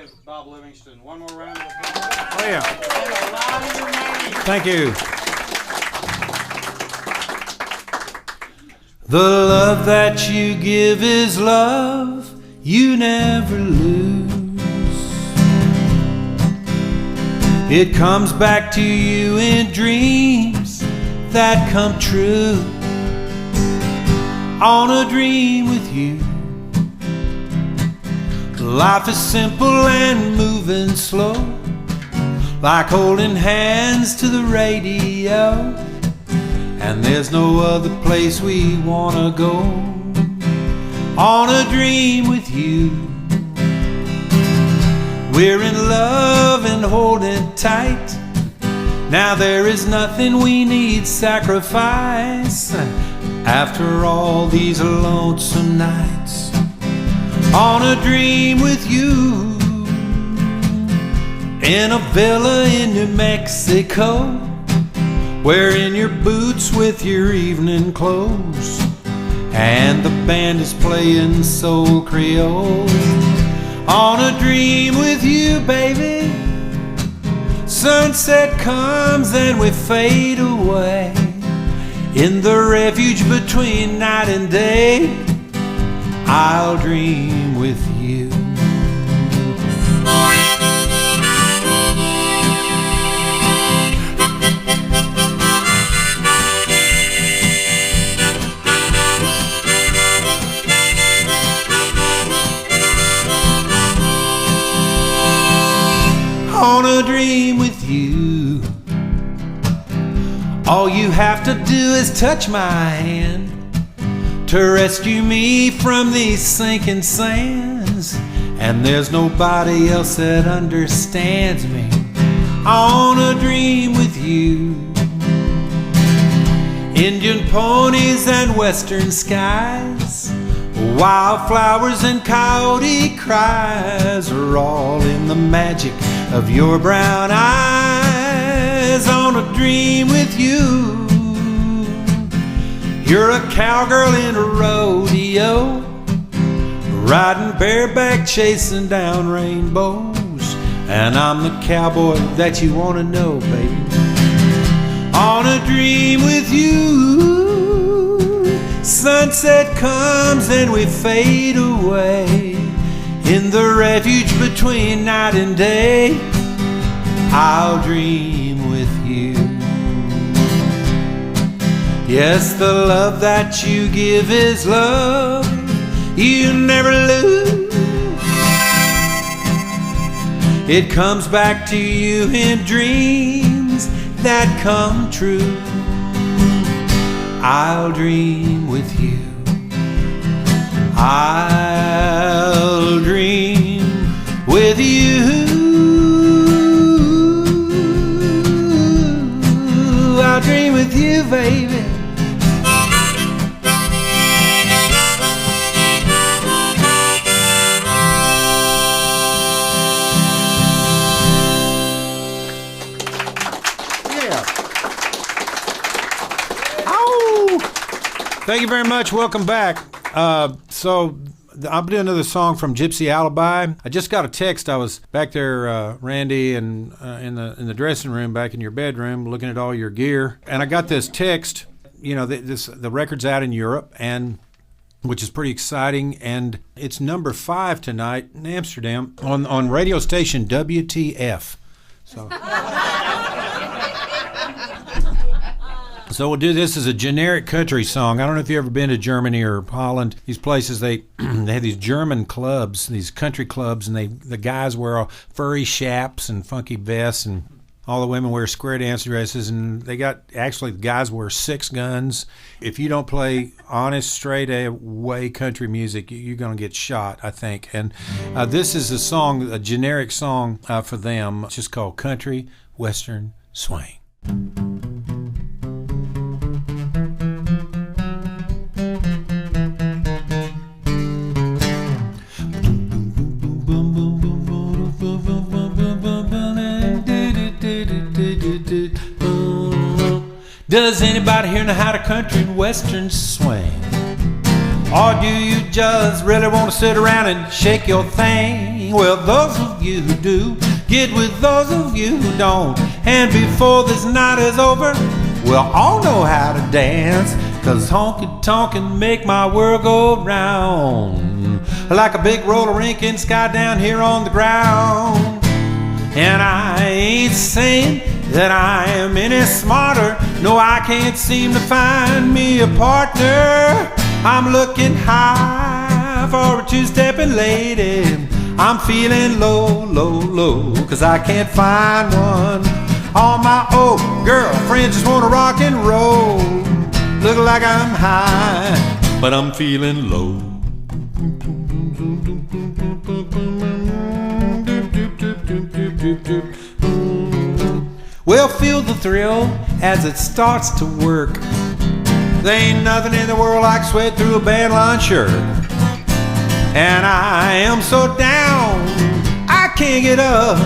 give Bob Livingston one more round of applause. Oh, yeah. Thank you. The love that you give is love you never lose. It comes back to you in dreams that come true. On a dream with you, life is simple and moving slow, like holding hands to the radio. And there's no other place we wanna go. On a dream with you, we're in love and holding tight. Now there is nothing we need sacrifice after all these lonesome nights. On a dream with you, in a villa in New Mexico, wearing your boots with your evening clothes, and the band is playing soul Creole. On a dream with you, baby, sunset comes and we fade away. In the refuge between night and day, I'll dream with you. On a dream with you, all you have to do is touch my hand to rescue me from these sinking sands. And there's nobody else that understands me. On a dream with you, Indian ponies and western skies, wildflowers and coyote cries are all in the magic of your brown eyes. On a dream with you, you're a cowgirl in a rodeo, riding bareback, chasing down rainbows, and I'm the cowboy that you want to know, baby. On a dream with you, sunset comes and we fade away. In the refuge between night and day, I'll dream with you. Yes, the love that you give is love you never lose. It comes back to you in dreams that come true. I'll dream with you. I'll dream with you. I'll dream with you, baby. Thank you very much. Welcome back. So I'll do another song from Gypsy Alibi. I just got a text. I was back there, Randy, and in the dressing room, back in your bedroom, looking at all your gear, and I got this text. You know, the record's out in Europe, and which is pretty exciting, and it's number 5 tonight in Amsterdam on radio station WTF. So we'll do this as a generic country song. I don't know if you've ever been to Germany or Holland. These places, they have these German clubs, these country clubs, and the guys wear all furry chaps and funky vests, and all the women wear square dance dresses, and the guys wear 6 guns. If you don't play honest, straight away country music, you're going to get shot, I think. And this is a generic song for them. It's just called Country Western Swing. Does anybody here know how to country and western swing? Or do you just really want to sit around and shake your thing? sing. Well, those of you who do, get with those of you who don't. And before this night is over, we'll all know how to dance. 'Cause honky-tonk can make my world go round, like a big roller rink in the sky down here on the ground. And I ain't saying that I am any smarter. No, I can't seem to find me a partner. I'm looking high for a two-stepping lady. I'm feeling low, low, low, 'cause I can't find one. All my old girlfriends just wanna rock and roll. Look like I'm high, but I'm feeling low. Well, feel the thrill as it starts to work. There ain't nothing in the world like sweat through a band line shirt. And I am so down, I can't get up.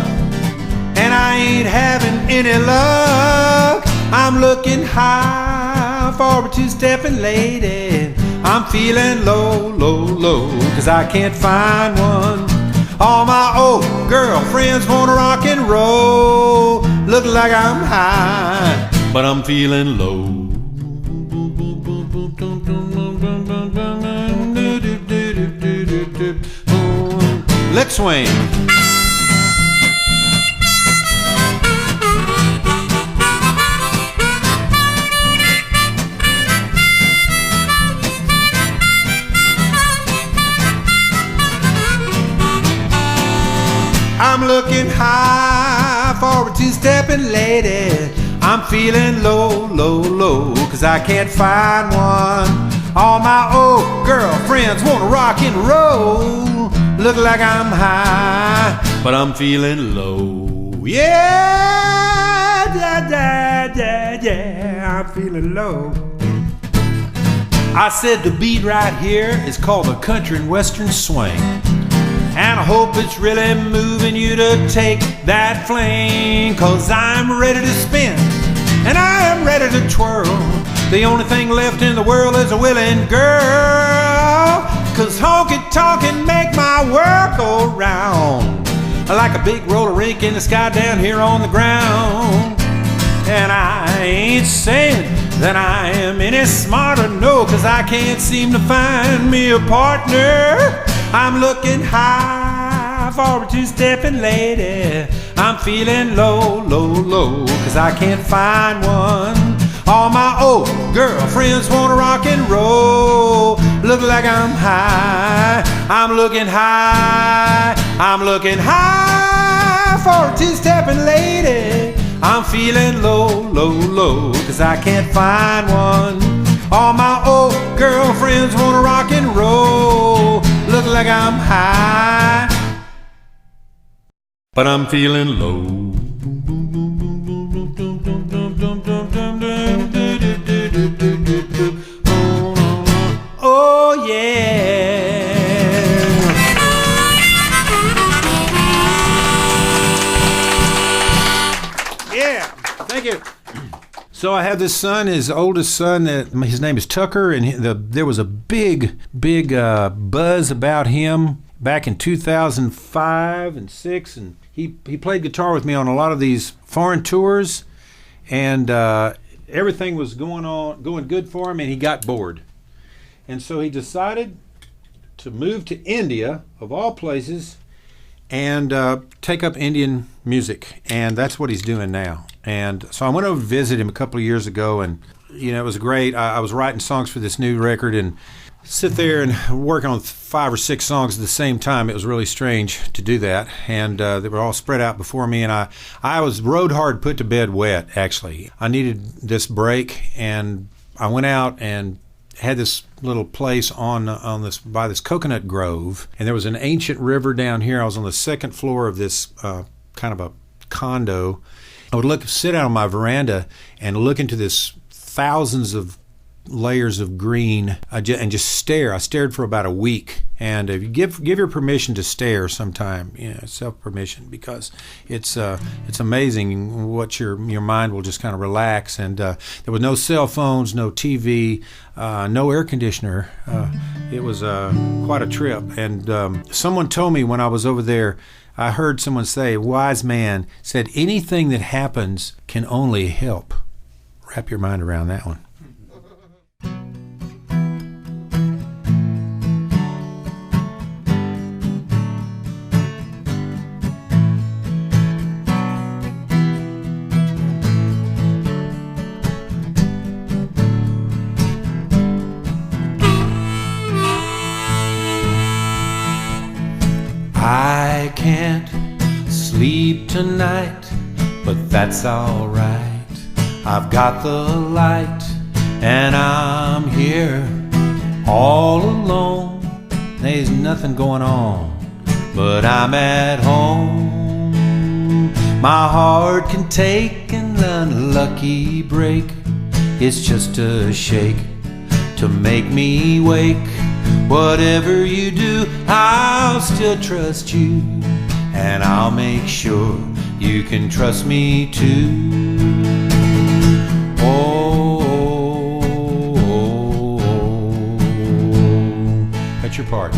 And I ain't having any luck. I'm looking high for a two-stepping lady. I'm feeling low, low, low, 'cause I can't find one. All my old girlfriends wanna rock and roll. Look like I'm high, but I'm feeling low. Let's swing. I'm looking high for a two-stepping lady. I'm feeling low, low, low, 'cause I can't find one. All my old girlfriends wanna rock and roll. Look like I'm high, but I'm feeling low. Yeah, yeah, yeah, yeah, yeah, I'm feeling low. I said the beat right here is called the country and western swing. And I hope it's really moving you to take that fling. 'Cause I'm ready to spin, and I am ready to twirl. The only thing left in the world is a willing girl. 'Cause honky-tonk can make my world go round, like a big roller rink in the sky down here on the ground. And I ain't saying that I am any smarter, no, 'cause I can't seem to find me a partner. I'm looking high for a two-stepping lady. I'm feeling low, low, low, 'cause I can't find one. All my old girlfriends wanna rock and roll. Look like I'm high, I'm looking high. I'm looking high for a two-stepping lady. I'm feeling low, low, low, 'cause I can't find one. All my old girlfriends wanna rock and roll. Look like I'm high, but I'm feeling low. Oh yeah. Yeah, thank you. So I have this son, his oldest son, his name is Tucker, and there was a big buzz about him back in 2005 and 6, and he played guitar with me on a lot of these foreign tours, and everything was going good for him, and he got bored. And so he decided to move to India, of all places, and take up Indian music, and that's what he's doing now. And so I went over to visit him a couple of years ago, and it was great. I was writing songs for this new record and sit there and work on 5 or 6 songs at the same time. It was really strange to do that, and they were all spread out before me, and I was rode hard, put to bed wet, actually. I needed this break, and I went out and had this little place by this coconut grove, and there was an ancient river down here. I was on the second floor of this kind of a condo. I would sit out on my veranda and look into this thousands of layers of green and just stare. I stared for about a week, And if you give your permission to stare sometime, self permission, because it's amazing what your mind will just kind of relax. And there was no cell phones, no TV, no air conditioner. It was quite a trip. And someone told me when I was over there, I heard someone say, a wise man said, anything that happens can only help. Wrap your mind around that one. I can't sleep tonight, but that's alright. I've got the light, and I'm here all alone. There's nothing going on, but I'm at home. My heart can take an unlucky break. It's just a shake to make me wake. Whatever you do, I'll still trust you, and I'll make sure you can trust me too. Oh, that's your part.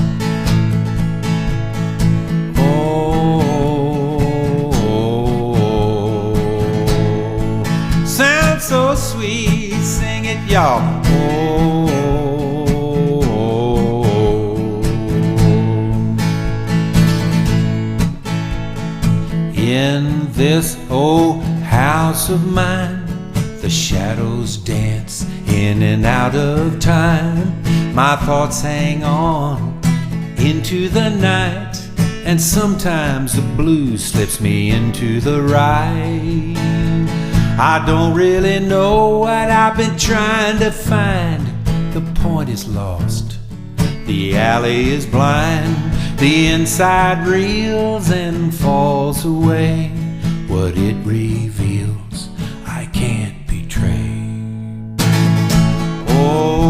Oh, sounds so sweet, sing it, y'all. Oh. In this old house of mine, the shadows dance in and out of time. My thoughts hang on into the night, and sometimes the blues slips me into the right. I don't really know what I've been trying to find. The point is lost, the alley is blind. The inside reels and falls away. What it reveals, I can't betray. Oh,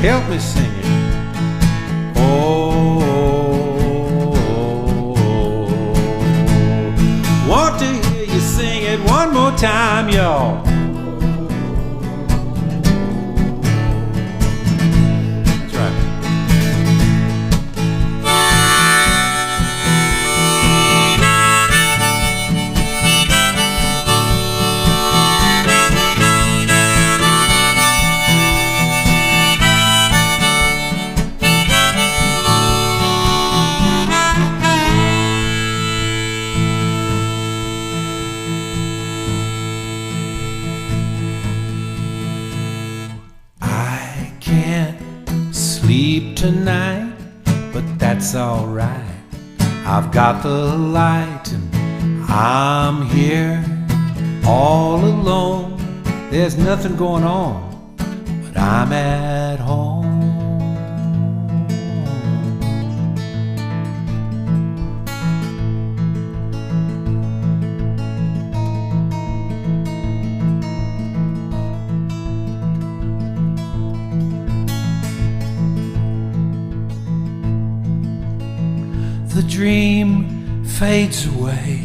help me sing it. Oh, want to hear you sing it one more time, y'all. Tonight, but that's alright. I've got the light, and I'm here all alone. There's nothing going on, but I'm at home. The dream fades away,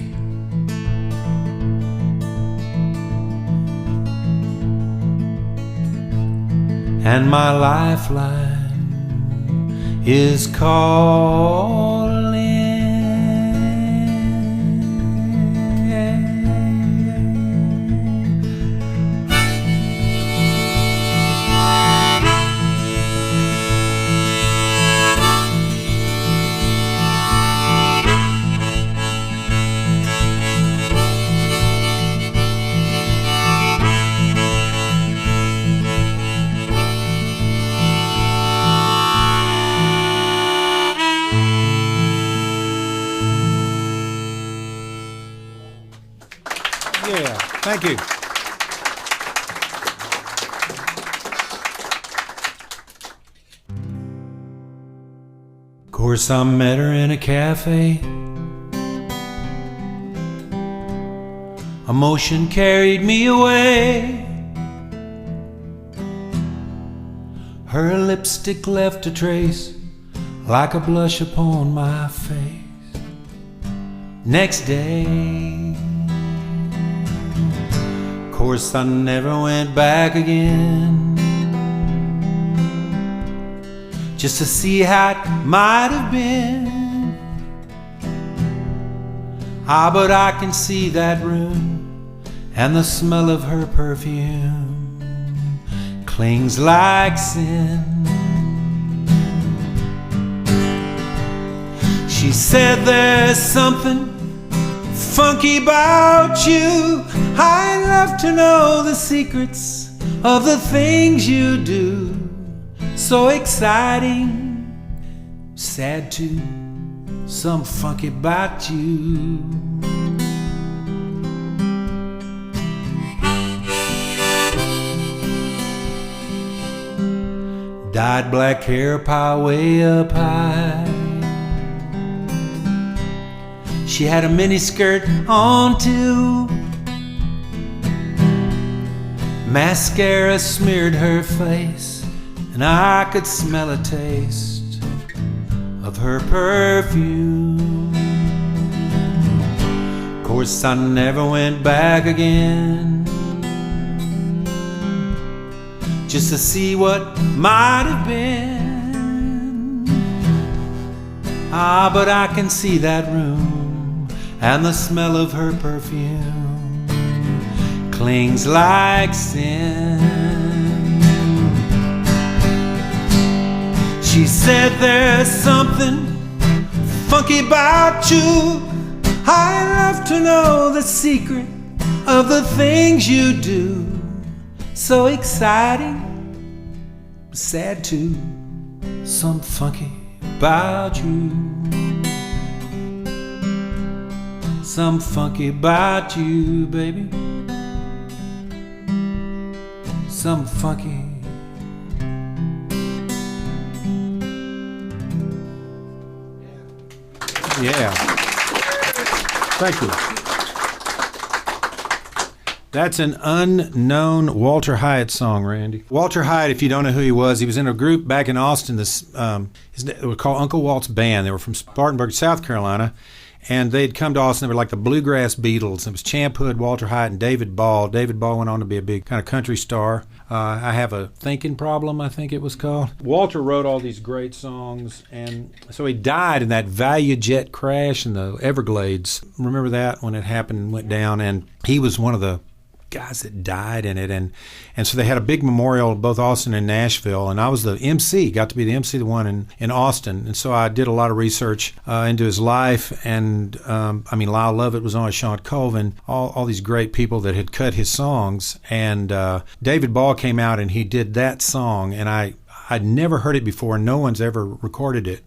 and my lifeline is calling. Yeah, thank you. Of course, I met her in a cafe. Emotion carried me away. Her lipstick left a trace like a blush upon my face. Next day, course I never went back again, just to see how it might have been. Ah, but I can see that room, and the smell of her perfume clings like sin. She said there's something funky about you. I love to know the secrets of the things you do. So exciting, sad too, some funky about you. Dyed black hair piled way up high. She had a mini skirt on too. Mascara smeared her face, and I could smell a taste of her perfume. Of course I never went back again, just to see what might have been. Ah, but I can see that room, and the smell of her perfume clings like sin. She said there's something funky about you. I love to know the secret of the things you do. So exciting, sad too, some funky about you. Some funky about you, baby. Some funky. Yeah. Thank you. That's an unknown Walter Hyatt song, Randy. Walter Hyatt, if you don't know who he was in a group back in Austin. They were called Uncle Walt's Band. They were from Spartanburg, South Carolina. And they'd come to Austin. They were like the Bluegrass Beatles. It was Champ Hood, Walter Hyatt, and David Ball. David Ball went on to be a big kind of country star. I Have a Thinking Problem, I think it was called. Walter wrote all these great songs, and so he died in that Value jet crash in the Everglades. Remember that when it happened and went down? And he was one of the guys that died in it, and so they had a big memorial in both Austin and Nashville, and I was the MC, got to be the MC, the one in Austin, and so I did a lot of research into his life, and Lyle Lovett was on it, Sean Colvin, all these great people that had cut his songs, and David Ball came out and he did that song, and I'd never heard it before, and no one's ever recorded it,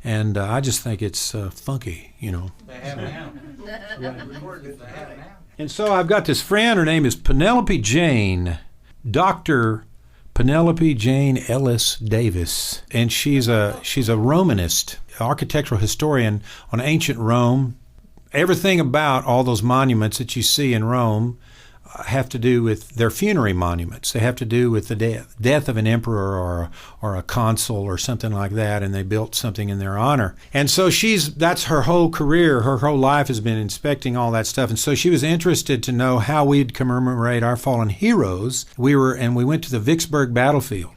and I just think it's funky, you know. They have now. Yeah. Recorded it, they have now. And so I've got this friend, her name is Penelope Jane, Dr. Penelope Jane Ellis Davis, and she's a Romanist, architectural historian on ancient Rome. Everything about all those monuments that you see in Rome have to do with their funerary monuments. They have to do with the death of an emperor or a consul or something like that, and they built something in their honor. And so that's her whole career, her whole life has been inspecting all that stuff. And so she was interested to know how we'd commemorate our fallen heroes. We went to the Vicksburg battlefield.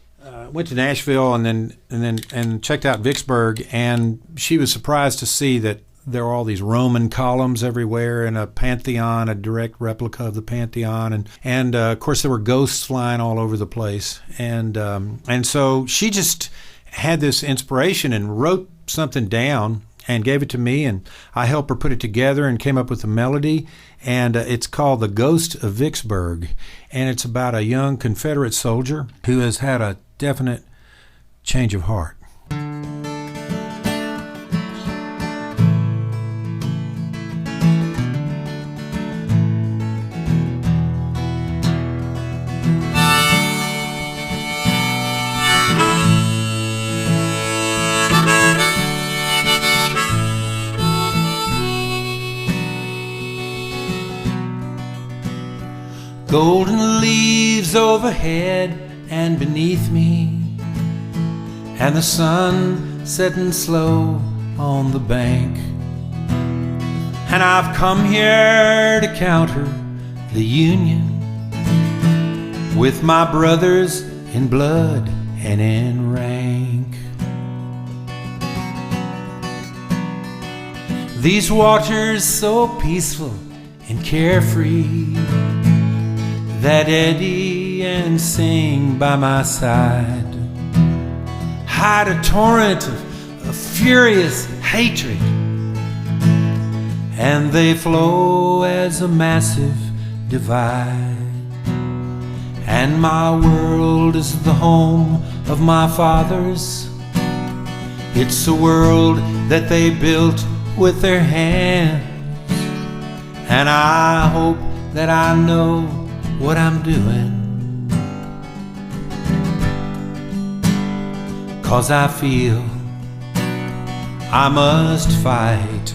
Went to Nashville and checked out Vicksburg, and she was surprised to see that there were all these Roman columns everywhere and a Pantheon, a direct replica of the Pantheon. And of course, there were ghosts flying all over the place. And so she just had this inspiration and wrote something down and gave it to me. And I helped her put it together and came up with a melody. And it's called The Ghost of Vicksburg. And it's about a young Confederate soldier who has had a definite change of heart. Golden leaves overhead and beneath me, and the sun setting slow on the bank. And I've come here to counter the Union with my brothers in blood and in rank. These waters so peaceful and carefree that eddy and sing by my side hide a torrent of furious hatred, and they flow as a massive divide. And my world is the home of my fathers. It's a world that they built with their hands, and I hope that I know what I'm doing, 'cause I feel I must fight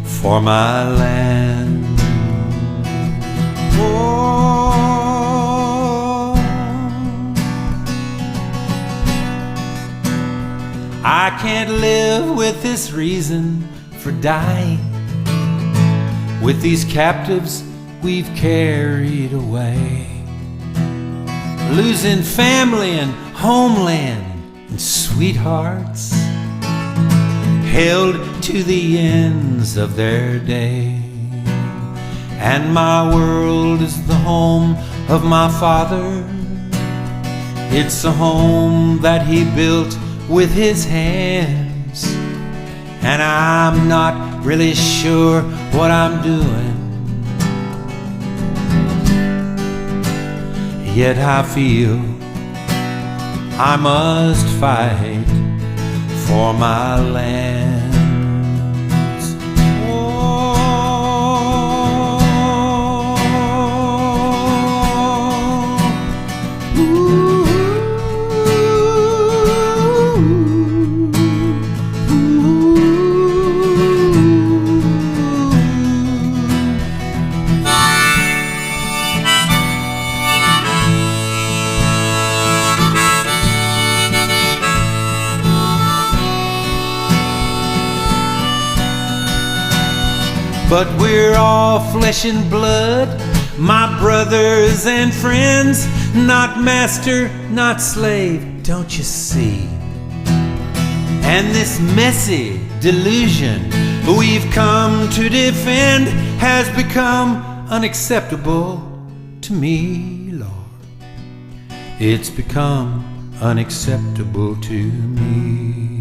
for my land. Oh, I can't live with this reason for dying, with these captives we've carried away, losing family and homeland and sweethearts held to the ends of their day. And my world is the home of my father. It's a home that he built with his hands, and I'm not really sure what I'm doing, yet I feel I must fight for my land. But we're all flesh and blood, my brothers and friends, not master, not slave, don't you see? And this messy delusion we've come to defend has become unacceptable to me, Lord. It's become unacceptable to me.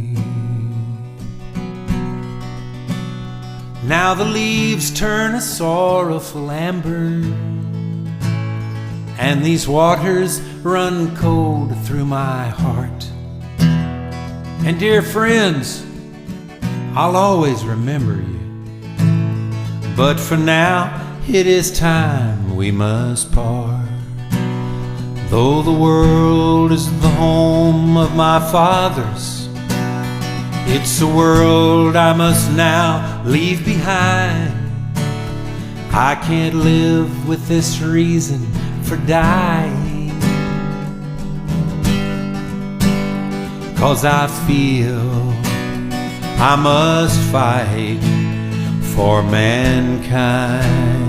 Now the leaves turn a sorrowful amber, and these waters run cold through my heart. And dear friends, I'll always remember you. But for now, it is time we must part. Though the world is the home of my fathers, it's a world I must now leave behind. I can't live with this reason for dying, 'cause I feel I must fight for mankind.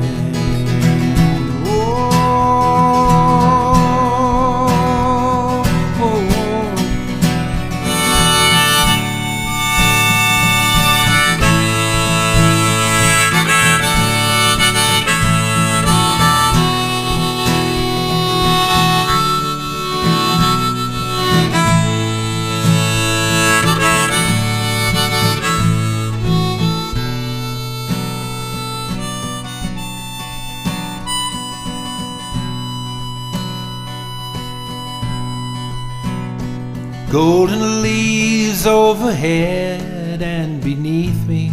Golden leaves overhead and beneath me,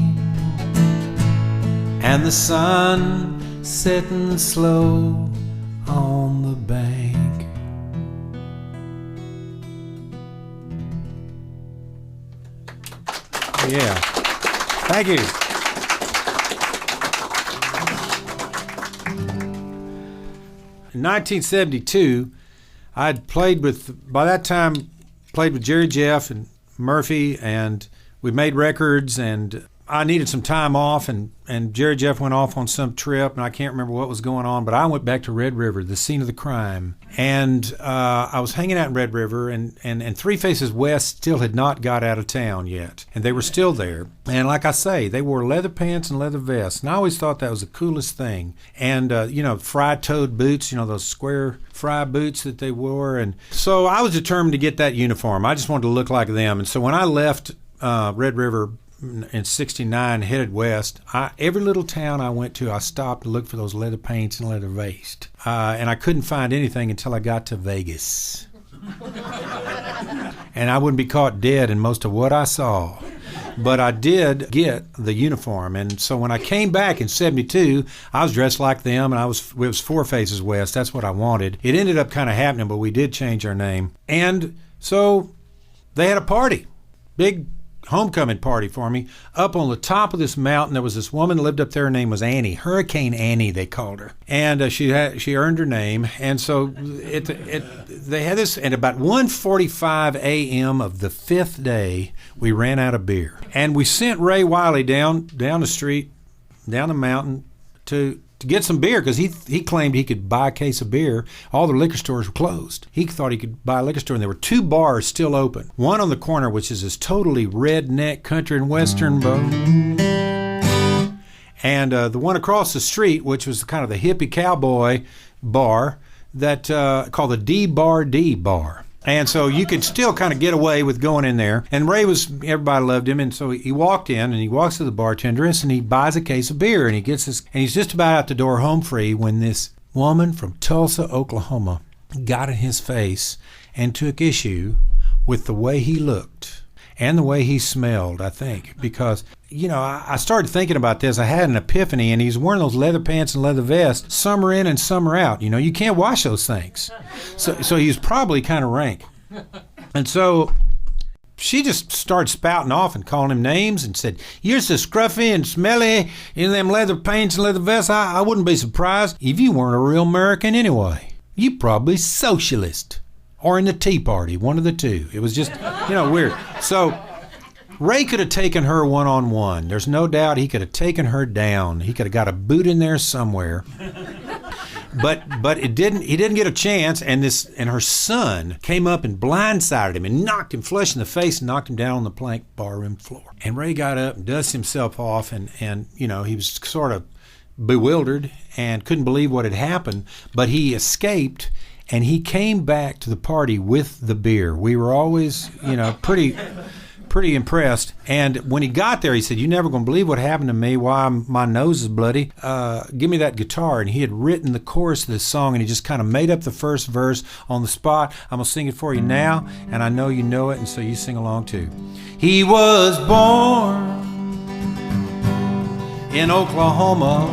and the sun setting slow on the bank. Yeah. Thank you. In 1972, I'd played with, by that time, played with Jerry Jeff and Murphy, and we made records, and I needed some time off, and Jerry Jeff went off on some trip, and I can't remember what was going on, but I went back to Red River, the scene of the crime. And I was hanging out in Red River, and Three Faces West still had not got out of town yet, and they were still there. And like I say, they wore leather pants and leather vests, and I always thought that was the coolest thing. And, fry-toed boots, those square fry boots that they wore. And so I was determined to get that uniform. I just wanted to look like them. And so when I left Red River in '69, headed west, every little town I went to, I stopped to look for those leather paints and leather vests. And I couldn't find anything until I got to Vegas. And I wouldn't be caught dead in most of what I saw. But I did get the uniform. And so when I came back in '72, I was dressed like them, and it was Four Faces West. That's what I wanted. It ended up kind of happening, but we did change our name. And so they had a party, big homecoming party for me up on the top of this mountain. There was this woman that lived up there. Her name was Annie, Hurricane Annie, they called her, and she earned her name. And so they had this. And about 1:45 a.m. of the fifth day, we ran out of beer, and we sent Ray Wiley down the street, down the mountain to get some beer, because he claimed he could buy a case of beer. All the liquor stores were closed. He thought he could buy a liquor store, and there were two bars still open. One on the corner, which is this totally redneck country and western bar, and the one across the street, which was kind of the hippie cowboy bar that called the D Bar. And so you could still kind of get away with going in there. And everybody loved him. And so he walked in, and he walks to the bartender, and he buys a case of beer, and he gets this, and he's just about out the door home free when this woman from Tulsa, Oklahoma, got in his face and took issue with the way he looked and the way he smelled, I think, because, I started thinking about this. I had an epiphany, and he's wearing those leather pants and leather vests summer in and summer out. You can't wash those things. So he was probably kind of rank. And so she just started spouting off and calling him names and said, "You're so scruffy and smelly in them leather pants and leather vests. I wouldn't be surprised if you weren't a real American anyway. You probably socialist. Or in the Tea Party, one of the two." It was just, weird. So Ray could have taken her one-on-one. There's no doubt he could have taken her down. He could have got a boot in there somewhere. But it didn't. He didn't get a chance, and her son came up and blindsided him and knocked him flush in the face and knocked him down on the plank barroom floor. And Ray got up and dusted himself off, and he was sort of bewildered and couldn't believe what had happened. But he escaped. And he came back to the party with the beer. We were always, pretty impressed. And when he got there, he said, "You're never going to believe what happened to me, why my nose is bloody. Give me that guitar." And he had written the chorus of this song, and he just kind of made up the first verse on the spot. "I'm going to sing it for you now, and I know you know it, and so you sing along too." He was born in Oklahoma,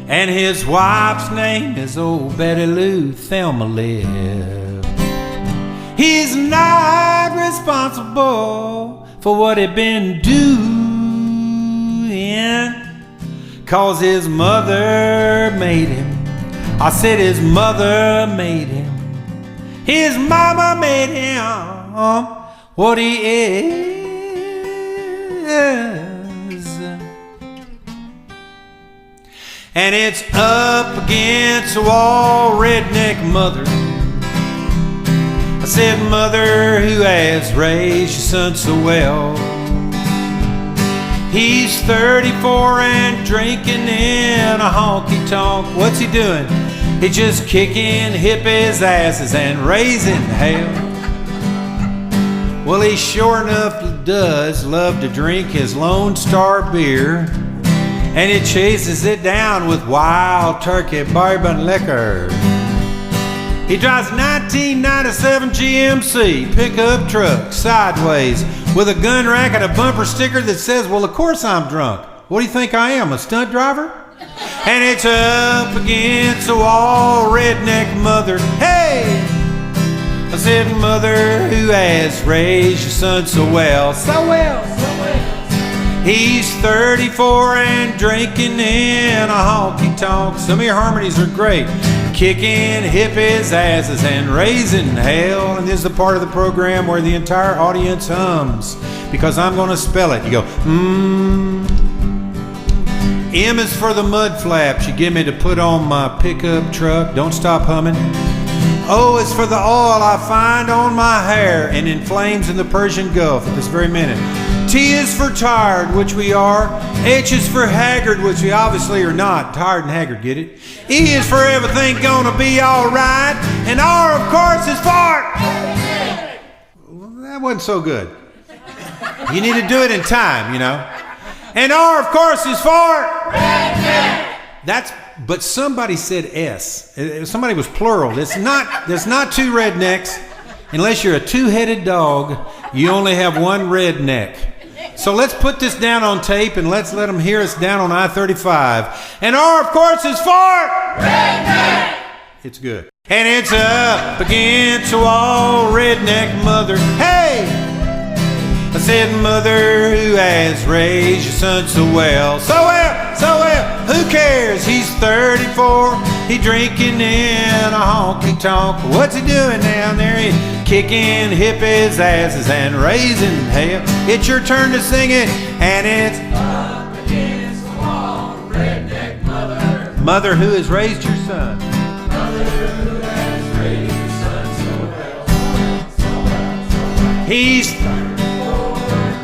and his wife's name is old Betty Lou Thelma Liv. He's not responsible for what he'd been doing, 'cause his mother made him. I said his mother made him. His mama made him what he is. And it's up against the wall, Redneck Mother. I said, "Mother, who has raised your son so well. He's 34 and drinking in a honky-tonk." What's he doing? He's just kicking hippies' asses and raising hell. Well, he sure enough does love to drink his Lone Star beer, and he chases it down with Wild Turkey bourbon liquor. He drives 1997 GMC pickup truck sideways with a gun rack and a bumper sticker that says, "Well, of course I'm drunk. What do you think I am, a stunt driver?" And it's up against the wall, Redneck Mother. Hey! I said, "Mother, who has raised your son so well, so well, so well. He's 34 and drinking in a honky-tonk." Some of your harmonies are great. kicking hippies' asses and raising hell. And this is the part of the program where the entire audience hums, because I'm going to spell it. You go, M is for the mud flaps you give me to put on my pickup truck. Don't stop humming. O is for the oil I find on my hair and in flames in the Persian Gulf at this very minute. T is for tired, which we are. H is for haggard, which we obviously are not. Tired and haggard, get it? E is for everything gonna be alright. And R, of course, is for... Well, that wasn't so good. You need to do it in time, you know. And R, of course, is for... But somebody said S. Somebody was plural. There's not two rednecks. Unless you're a two-headed dog, you only have one redneck. So let's put this down on tape and let's let them hear us down on I-35. And R, of course, is for... Redneck! It's good. And it's up against the wall, Redneck Mother. Hey! I said, Mother, who has raised your son so well. So well, so well. Who cares? He's 34. He drinking in a honky-tonk. What's he doing down there? He's kicking hippies' asses and raising hell. It's your turn to sing it, and it's up against the wall, Redneck Mother. Mother who has raised your son. Mother who has raised your son so well. So well, so well. He's 34,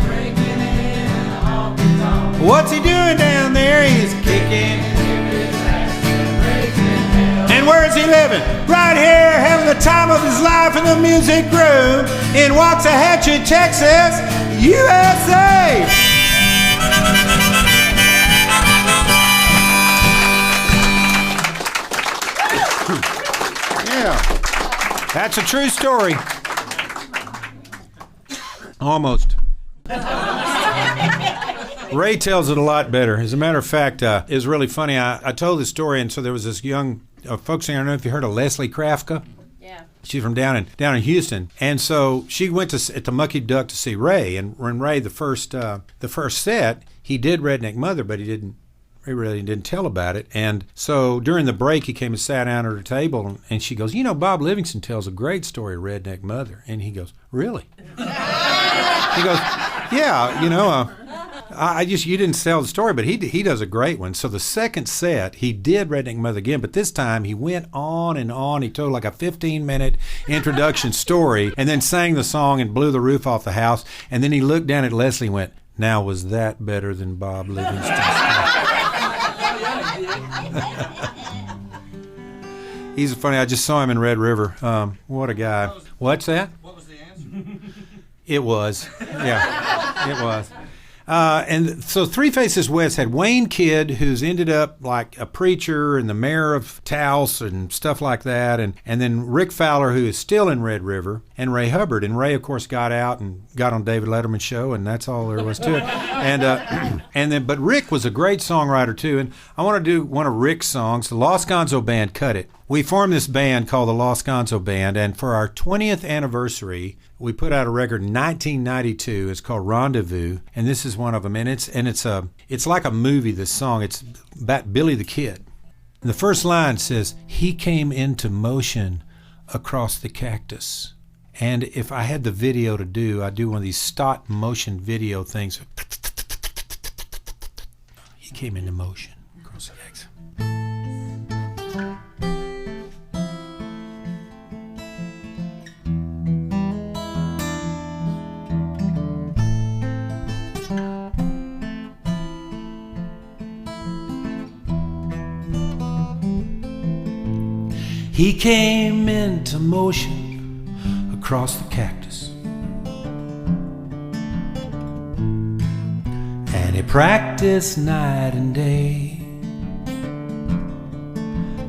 drinking in a honky-tonk. What's he doing down there? He's kicking hippies' asses and raising hell. And where is he living? Right here, having the time of his life in the music room in Waxahachie, Texas, USA. Yeah, that's a true story. Almost. Ray tells it a lot better. As a matter of fact, it was really funny. I told this story, and so there was this young folk singer. I don't know if you heard of Leslie Krafka. Yeah. She's from down in Houston, and so she went at the Mucky Duck to see Ray. And when Ray the first set, he did Redneck Mother, but he really didn't tell about it. And so during the break, he came and sat down at her table, and she goes, Bob Livingston tells a great story of Redneck Mother. And he goes, really? He goes, yeah, you didn't tell the story, but he does a great one. So the second set, he did Redneck Mother again, but this time he went on and on. He told like a 15-minute introduction story and then sang the song and blew the roof off the house. And then he looked down at Leslie and went, now was that better than Bob Livingston? He's funny. I just saw him in Red River. What a guy. What's that? What was the answer? It was. Yeah, it was. And so Three Faces West had Wayne Kidd, who's ended up like a preacher and the mayor of Taos and stuff like that, and then Rick Fowler, who is still in Red River, and Ray Hubbard. And Ray, of course, got out and got on David Letterman's show, and that's all there was to it. But Rick was a great songwriter too. And I want to do one of Rick's songs. The Lost Gonzo Band cut it. We formed this band called the Lost Gonzo Band, and for our 20th anniversary, we put out a record in 1992. It's called Rendezvous, and this is one of them. And it's like a movie. This song. It's about Billy the Kid. And the first line says, "He came into motion across the cactus." And if I had the video to do, I'd do one of these stop motion video things. He came into motion across the cactus. He came into motion across the cactus, and he practiced night and day,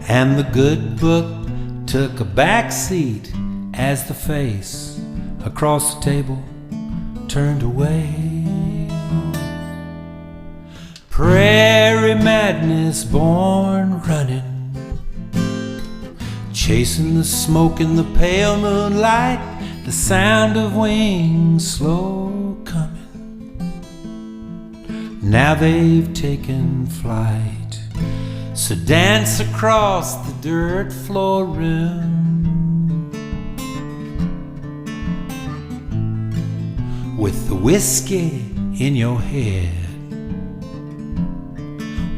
and the good book took a back seat as the face across the table turned away. Prairie Madness born running, chasing the smoke in the pale moonlight, the sound of wings slow coming. Now they've taken flight, So dance across the dirt floor room with the whiskey in your head,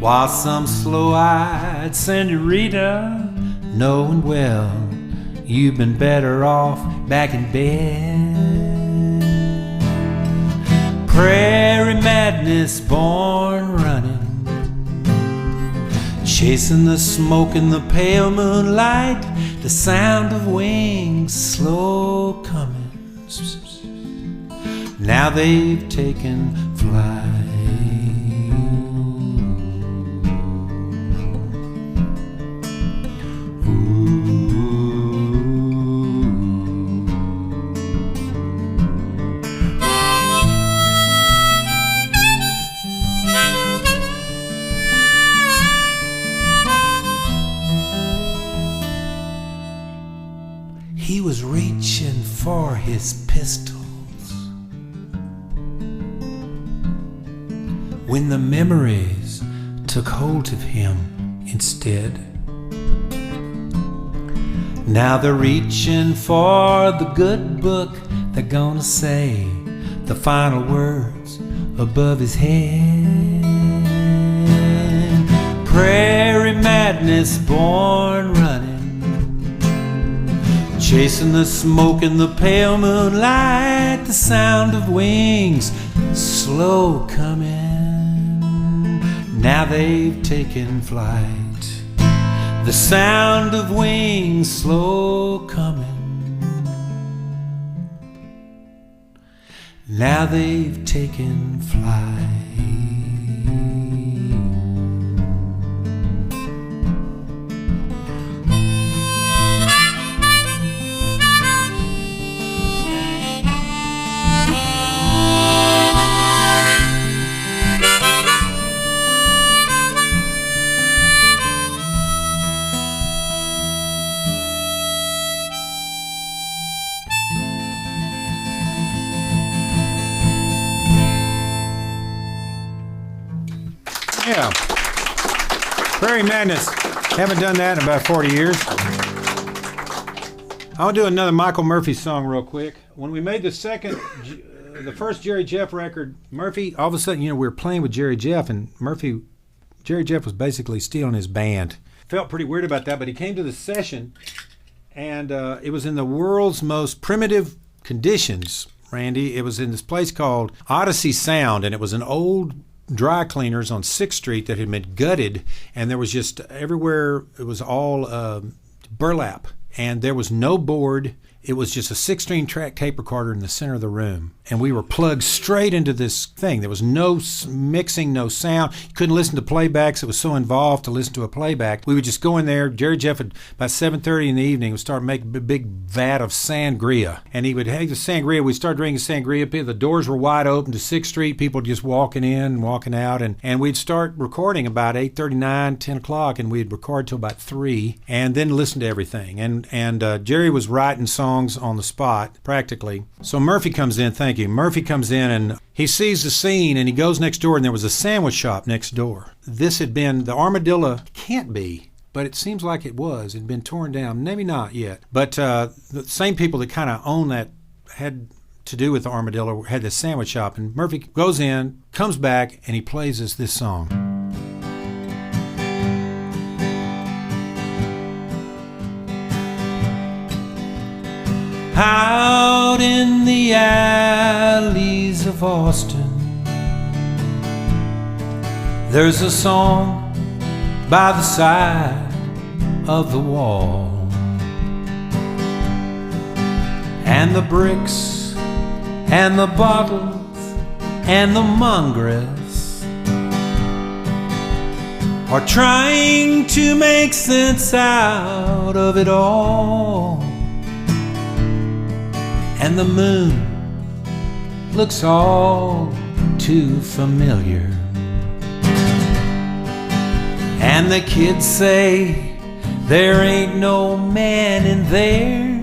while some slow-eyed senorita, knowing well you've been better off back in bed. Prairie Madness born running, chasing the smoke in the pale moonlight, the sound of wings slow coming. Now they've taken flight. He was reaching for his pistols when the memories took hold of him instead. Now they're reaching for the good book. They're gonna say the final words above his head. Prairie Madness born running, chasing the smoke in the pale moonlight, the sound of wings slow coming. Now they've taken flight. The sound of wings slow coming. Now they've taken flight. Yeah. Prairie Madness. Haven't done that in about 40 years. I'll do another Michael Murphy song real quick. When we made the first Jerry Jeff record, Murphy, all of a sudden, we were playing with Jerry Jeff, and Jerry Jeff was basically stealing his band. Felt pretty weird about that, but he came to the session, and it was in the world's most primitive conditions, Randy. It was in this place called Odyssey Sound, and it was an old dry cleaners on 6th Street that had been gutted, and there was just everywhere, it was all burlap, and there was no board. It was just a 6-string track tape recorder in the center of the room, and we were plugged straight into this thing. There was no mixing, no sound. You couldn't listen to playbacks. It was so involved to listen to a playback. We would just go in there. Jerry Jeff would, by 7:30 in the evening, would start making a big vat of sangria, and he would have the sangria. We'd start drinking sangria. The doors were wide open to 6th Street. People just walking in and walking out, and we'd start recording about 8:39, 10 o'clock, and we'd record till about 3, and then listen to everything. And Jerry was writing songs on the spot, practically. So Murphy comes in, thank you. Murphy comes in and he sees the scene, and he goes next door, and there was a sandwich shop next door. This had been, the Armadillo can't be, but it seems like it was. It had been torn down, maybe not yet. But the same people that kind of own that had to do with the Armadillo had this sandwich shop, and Murphy goes in, comes back, and he plays us this song. Out in the alleys of Austin, there's a song by the side of the wall, and the bricks and the bottles and the mongrels are trying to make sense out of it all. And the moon looks all too familiar, and the kids say there ain't no man in there,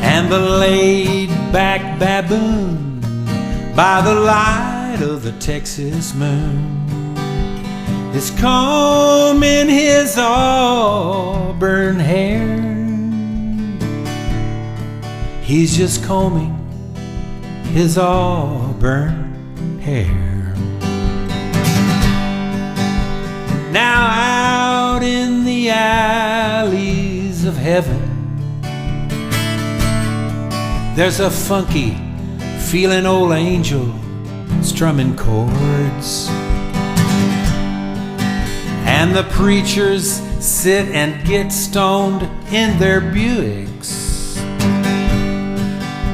and the laid-back baboon by the light of the Texas moon is combing his auburn hair. He's just combing his auburn hair. Now out in the alleys of heaven, there's a funky feeling old angel strumming chords, and the preachers sit and get stoned in their Buicks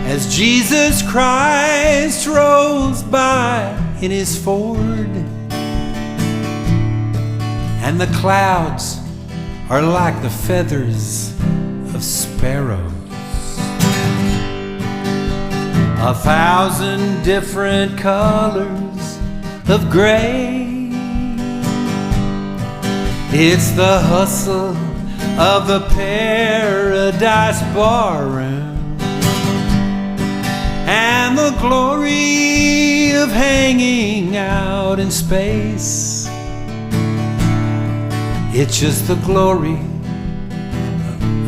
as Jesus Christ rolls by in his Ford. And the clouds are like the feathers of sparrows, 1,000 different colors of gray. It's the hustle of the paradise barroom and the glory of hanging out in space. It's just the glory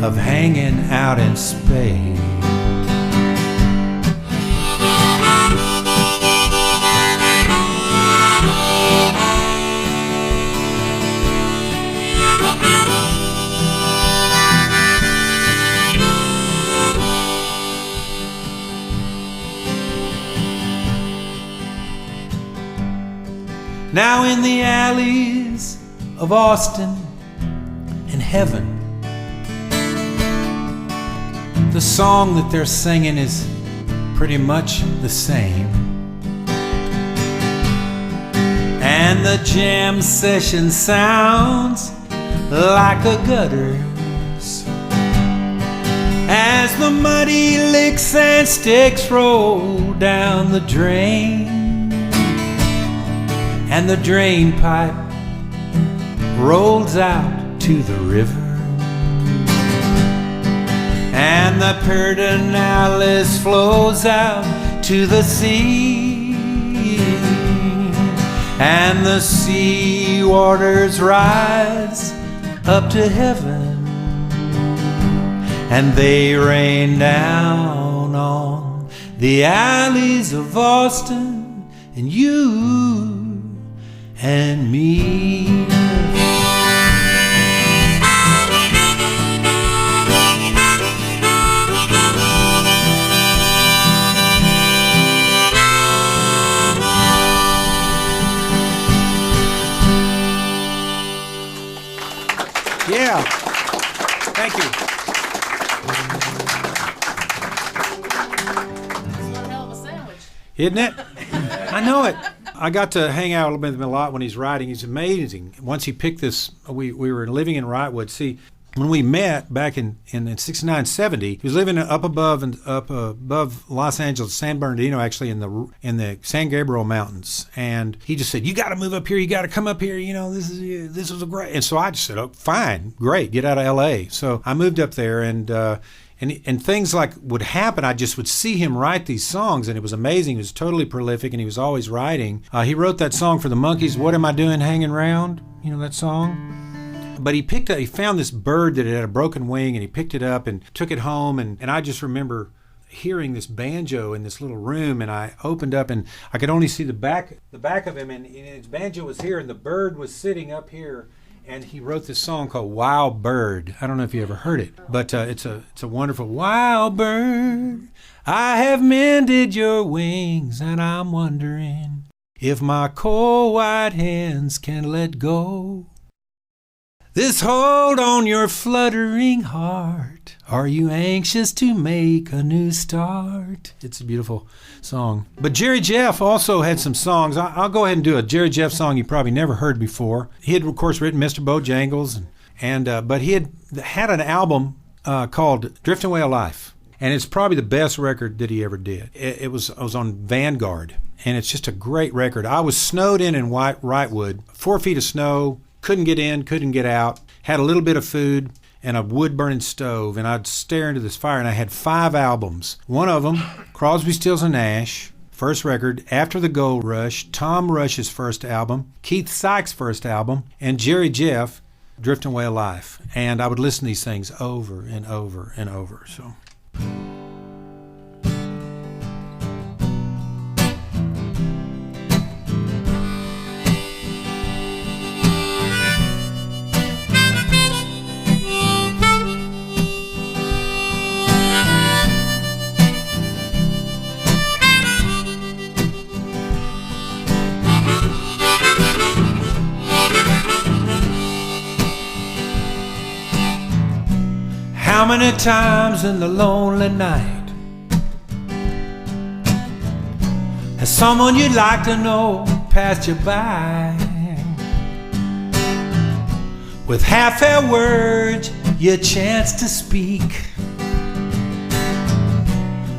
of hanging out in space. Now in the alleys of Austin and heaven, the song that they're singing is pretty much the same, and the jam session sounds like a gutters as the muddy licks and sticks roll down the drain, and the drain pipe rolls out to the river, and the Pedernales flows out to the sea, and the sea waters rise up to heaven, and they rain down on the alleys of Austin and you and me. Yeah, thank you. That's one hell of a sandwich. Isn't it? I know it. I got to hang out with him a lot when he's writing. He's amazing. Once he picked this, we were living in Wrightwood. See, when we met back in 69, 70, he was living up above Los Angeles, San Bernardino, actually in the San Gabriel Mountains. And he just said, "You got to move up here. You got to come up here. You know, this is a great." And so I just said, "Oh, fine, great, get out of L.A." So I moved up there, and things like would happen. I just would see him write these songs, and it was amazing. He was totally prolific, and he was always writing. He wrote that song for the Monkees, "What Am I Doing Hanging Round?" You know that song? But he found this bird that had a broken wing, and he picked it up and took it home. And I just remember hearing this banjo in this little room, and I opened up, and I could only see the back of him, and his banjo was here, and the bird was sitting up here. And he wrote this song called "Wild Bird." I don't know if you ever heard it, but it's a wonderful wild bird. I have mended your wings, and I'm wondering if my cold white hands can let go this hold on your fluttering heart. Are you anxious to make a new start? It's a beautiful song. But Jerry Jeff also had some songs. I'll go ahead and do a Jerry Jeff song you probably never heard before. He had, of course, written Mr. Bojangles, but he had an album called Drifting Away of Life. And it's probably the best record that he ever did. It was on Vanguard, and it's just a great record. I was snowed in Wrightwood, 4 feet of snow, couldn't get in, couldn't get out, had a little bit of food and a wood-burning stove, and I'd stare into this fire, and I had 5 albums. One of them, Crosby, Stills, and Nash, first record after the Gold Rush, Tom Rush's first album, Keith Sykes' first album, and Jerry Jeff, Drifting Away Alive. And I would listen to these things over and over and over. So. How many times in the lonely night has someone you'd like to know passed you by? With half-fair words you chance to speak,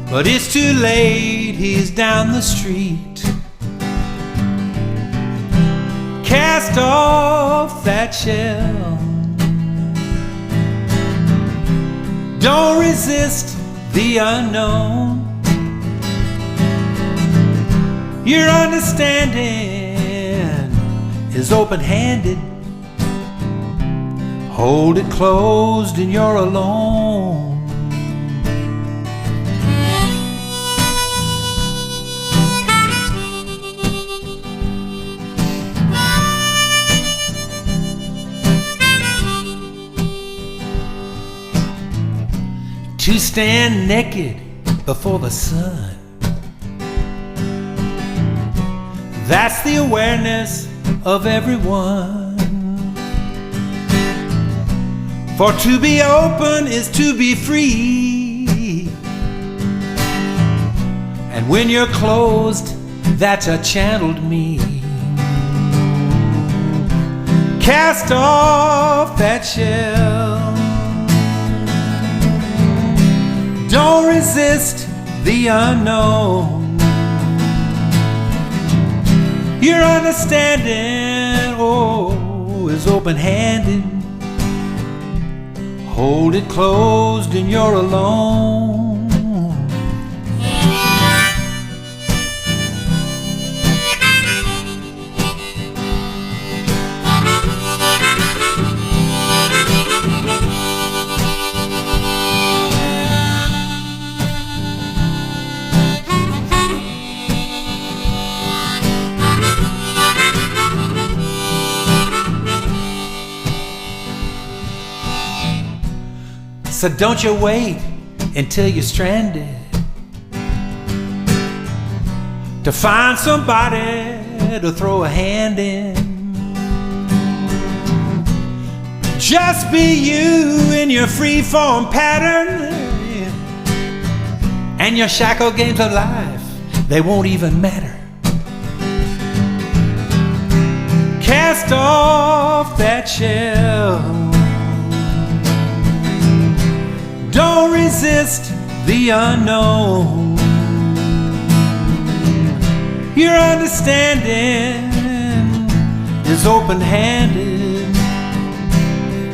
but it's too late, he's down the street. Cast off that shell, don't resist the unknown. Your understanding is open-handed. Hold it closed and you're alone. To stand naked before the sun, that's the awareness of everyone. For to be open is to be free, and when you're closed, that's a channeled me. Cast off that shell, don't resist the unknown. Your understanding, oh, is open-handed. Hold it closed and you're alone. So don't you wait until you're stranded to find somebody to throw a hand in. Just be you in your free-form pattern, and your shackled games of life, they won't even matter. Cast off that shell, don't resist the unknown. Your understanding is open-handed.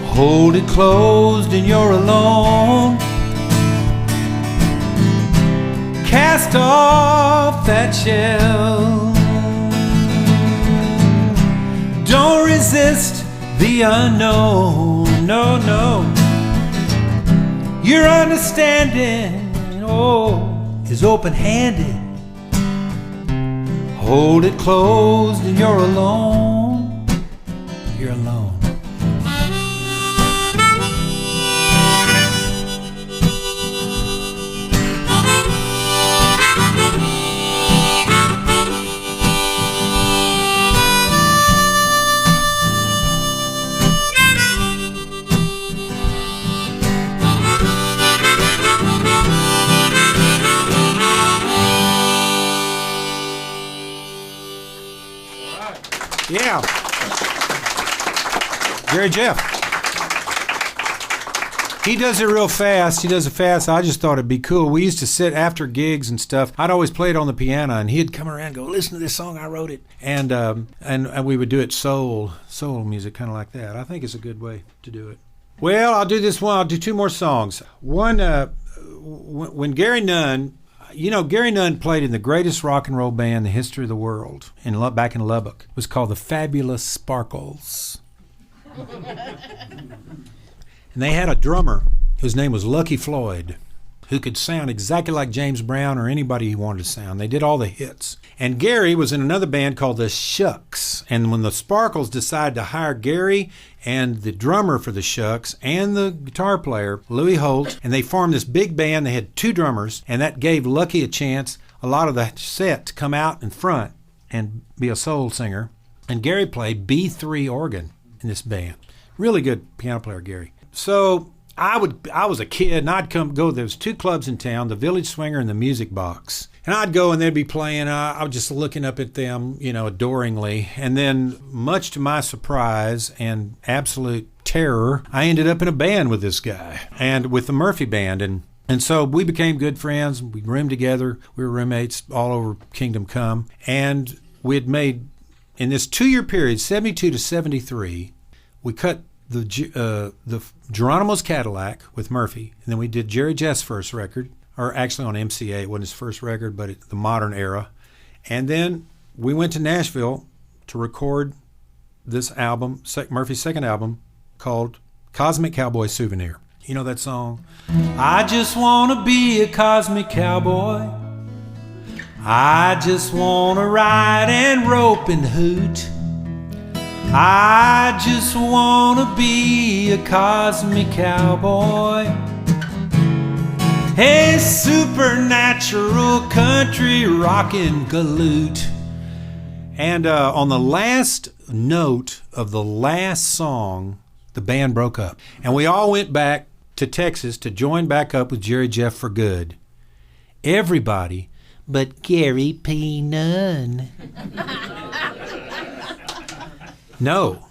Hold it closed and you're alone. Cast off that shell, don't resist the unknown. No, no. Your understanding, oh, is open-handed. Hold it closed and you're alone. You're alone. Yeah. Jerry Jeff. He does it real fast. He does it fast. I just thought it'd be cool. We used to sit after gigs and stuff. I'd always play it on the piano, and he'd come around and go, listen to this song, I wrote it. And we would do it soul music, kind of like that. I think it's a good way to do it. Well, I'll do this one. I'll do two more songs. One, when Gary Nunn, Gary Nunn played in the greatest rock and roll band in the history of the world back in Lubbock. It was called the Fabulous Sparkles. And they had a drummer whose name was Lucky Floyd, who could sound exactly like James Brown or anybody he wanted to sound. They did all the hits. And Gary was in another band called the Shucks. And when the Sparkles decided to hire Gary and the drummer for the Shucks and the guitar player, Louis Holt, and they formed this big band. They had 2 drummers, and that gave Lucky a chance, a lot of the set, to come out in front and be a soul singer. And Gary played B3 organ in this band. Really good piano player, Gary. So I was a kid, and I'd go. There was 2 clubs in town, the Village Swinger and the Music Box. And I'd go, and they'd be playing. I was just looking up at them, adoringly. And then, much to my surprise and absolute terror, I ended up in a band with this guy, and with the Murphy Band. And so we became good friends. We roomed together. We were roommates all over Kingdom Come. And we had made, in this 2-year period, 72 to 73, we cut the Geronimo's Cadillac with Murphy, and then we did Jerry Jeff's first record, or actually on MCA. It wasn't his first record, but the modern era. And then we went to Nashville to record this album, Murphy's second album, called Cosmic Cowboy Souvenir. You know that song? I just want to be a cosmic cowboy. I just want to ride and rope and hoot. I just want to be a cosmic cowboy. Hey, supernatural country rockin' galoot. And on the last note of the last song, the band broke up. And we all went back to Texas to join back up with Jerry Jeff for good. Everybody but Gary P. Nunn. No.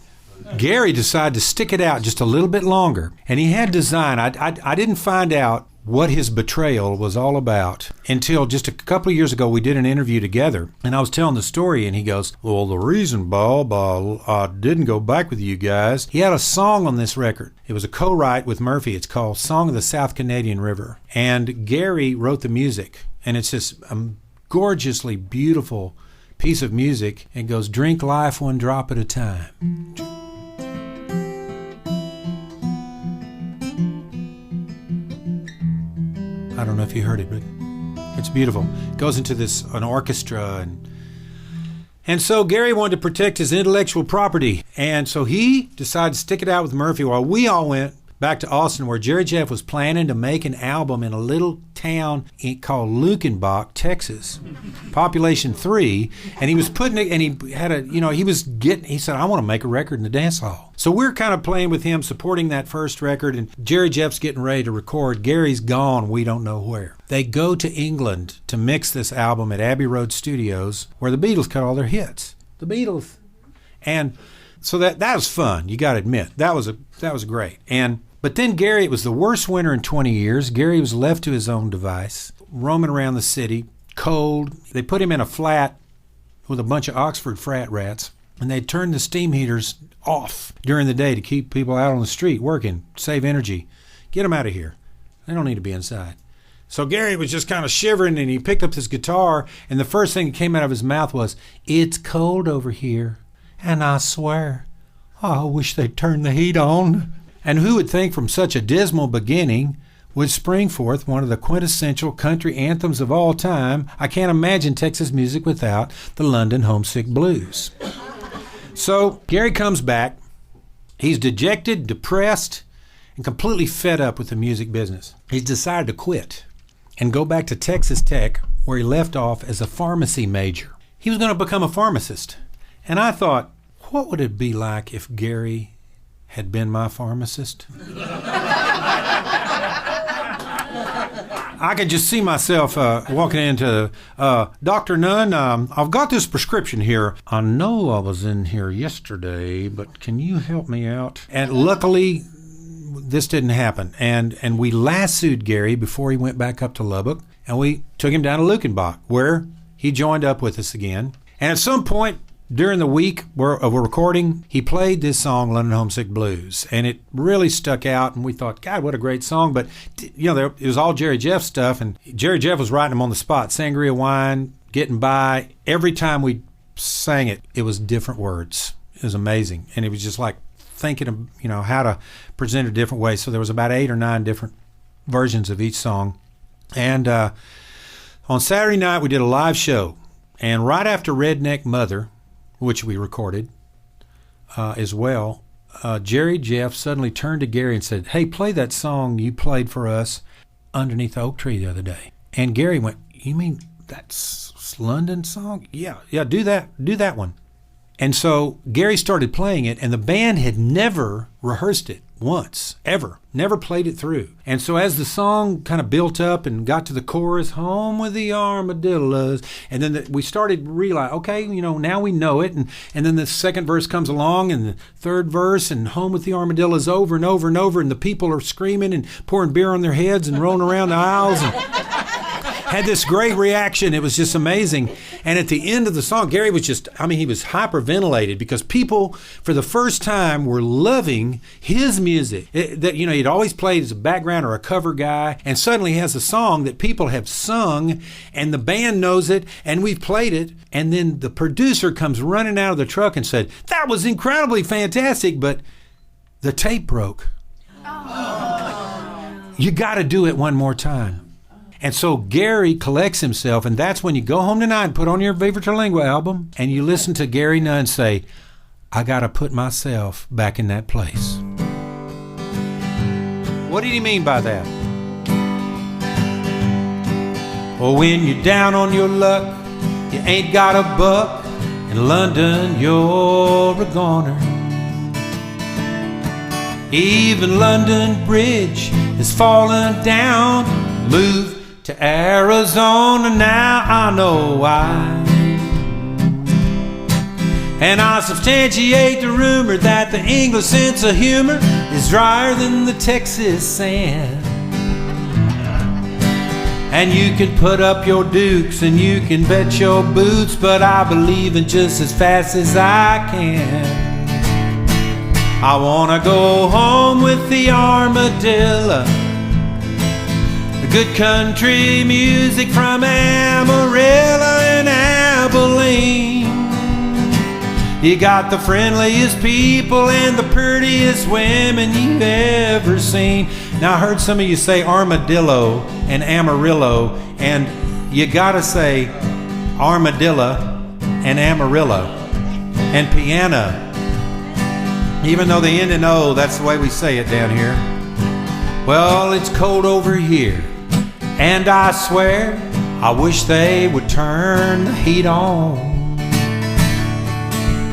Gary decided to stick it out just a little bit longer. And he had design. I didn't find out what his betrayal was all about until just a couple of years ago. We did an interview together, and I was telling the story, and he goes, well, the reason, Bob, I didn't go back with you guys, he had a song on this record. It was a co-write with Murphy. It's called Song of the South Canadian River. And Gary wrote the music, and it's just a gorgeously beautiful piece of music. It goes, drink life one drop at a time. I don't know if you heard it, but it's beautiful. It goes into an orchestra. And so Gary wanted to protect his intellectual property. And so he decided to stick it out with Murphy while we all went back to Austin, where Jerry Jeff was planning to make an album in a little town called Lukenbach, Texas, population 3, and he was putting it, and he had he said, I want to make a record in the dance hall. So we're kind of playing with him, supporting that first record, and Jerry Jeff's getting ready to record. Gary's gone, we don't know where. They go to England to mix this album at Abbey Road Studios, where the Beatles cut all their hits. The Beatles. And so that was fun, you got to admit. That was great. But then Gary, it was the worst winter in 20 years. Gary was left to his own device, roaming around the city, cold. They put him in a flat with a bunch of Oxford frat rats, and they turned the steam heaters off during the day to keep people out on the street working, save energy. Get them out of here. They don't need to be inside. So Gary was just kind of shivering, and he picked up his guitar, and the first thing that came out of his mouth was, it's cold over here, and I swear, I wish they'd turn the heat on. And who would think from such a dismal beginning would spring forth one of the quintessential country anthems of all time? I can't imagine Texas music without the London Homesick Blues. So Gary comes back. He's dejected, depressed, and completely fed up with the music business. He's decided to quit and go back to Texas Tech, where he left off as a pharmacy major. He was going to become a pharmacist. And I thought, what would it be like if Gary had been my pharmacist? I could just see myself walking into, Dr. Nunn, I've got this prescription here. I know I was in here yesterday, but can you help me out? And luckily, this didn't happen. And we lassoed Gary before he went back up to Lubbock, and we took him down to Lukenbach, where he joined up with us again. And at some point, during the week of a recording, he played this song, London Homesick Blues, and it really stuck out, and we thought, God, what a great song. But, it was all Jerry Jeff stuff, and Jerry Jeff was writing them on the spot. Sangria Wine, Getting By. Every time we sang it, it was different words. It was amazing, and it was just like thinking of, how to present it a different way. So there was about 8 or 9 different versions of each song. And on Saturday night, we did a live show. And right after Redneck Mother, which we recorded as well, Jerry Jeff suddenly turned to Gary and said, "Hey, play that song you played for us underneath the oak tree the other day." And Gary went, "You mean that's London song?" Yeah, do that one. And so Gary started playing it, and the band had never rehearsed it once, ever. Never played it through. And so as the song kind of built up and got to the chorus, "Home with the armadillos," and then we started realizing, okay, now we know it. And then the second verse comes along, and the third verse, and "Home with the armadillos" over and over and over, and the people are screaming and pouring beer on their heads and rolling around the aisles. And had this great reaction. It was just amazing. And at the end of the song, Gary was he was hyperventilated because people, for the first time, were loving his music. He'd always played as a background or a cover guy, and suddenly he has a song that people have sung, and the band knows it, and we've played it. And then the producer comes running out of the truck and said, "That was incredibly fantastic, but the tape broke. You got to do it one more time." And so Gary collects himself, and that's when you go home tonight and put on your Viva Terlingua album, and you listen to Gary Nunn say, "I got to put myself back in that place." What did he mean by that? Well, when you're down on your luck, you ain't got a buck, in London you're a goner. Even London Bridge is falling down. Move to Arizona now, I know why. And I substantiate the rumor that the English sense of humor is drier than the Texas sand. And you can put up your dukes and you can bet your boots, but I believe in just as fast as I can. I wanna go home with the armadillo, good country music from Amarillo and Abilene. You got the friendliest people and the prettiest women you've ever seen. Now, I heard some of you say armadillo and Amarillo, and you gotta say armadillo and Amarillo and piano. Even though the end in O, that's the way we say it down here. Well, it's cold over here, and I swear I wish they would turn the heat on.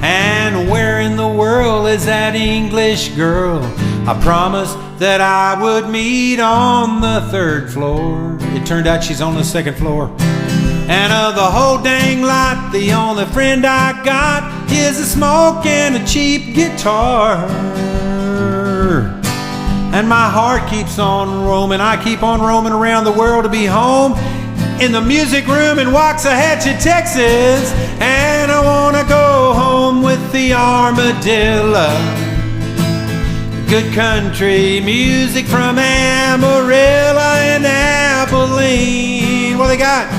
And where in the world is that English girl I promised that I would meet on the 3rd floor? It turned out she's on the 2nd floor. And of the whole dang lot, the only friend I got is a smoke and a cheap guitar. And my heart keeps on roaming. I keep on roaming around the world to be home in the music room in Waxahachie, Texas. And I want to go home with the armadillo, good country music from Amarillo and Abilene. What they got?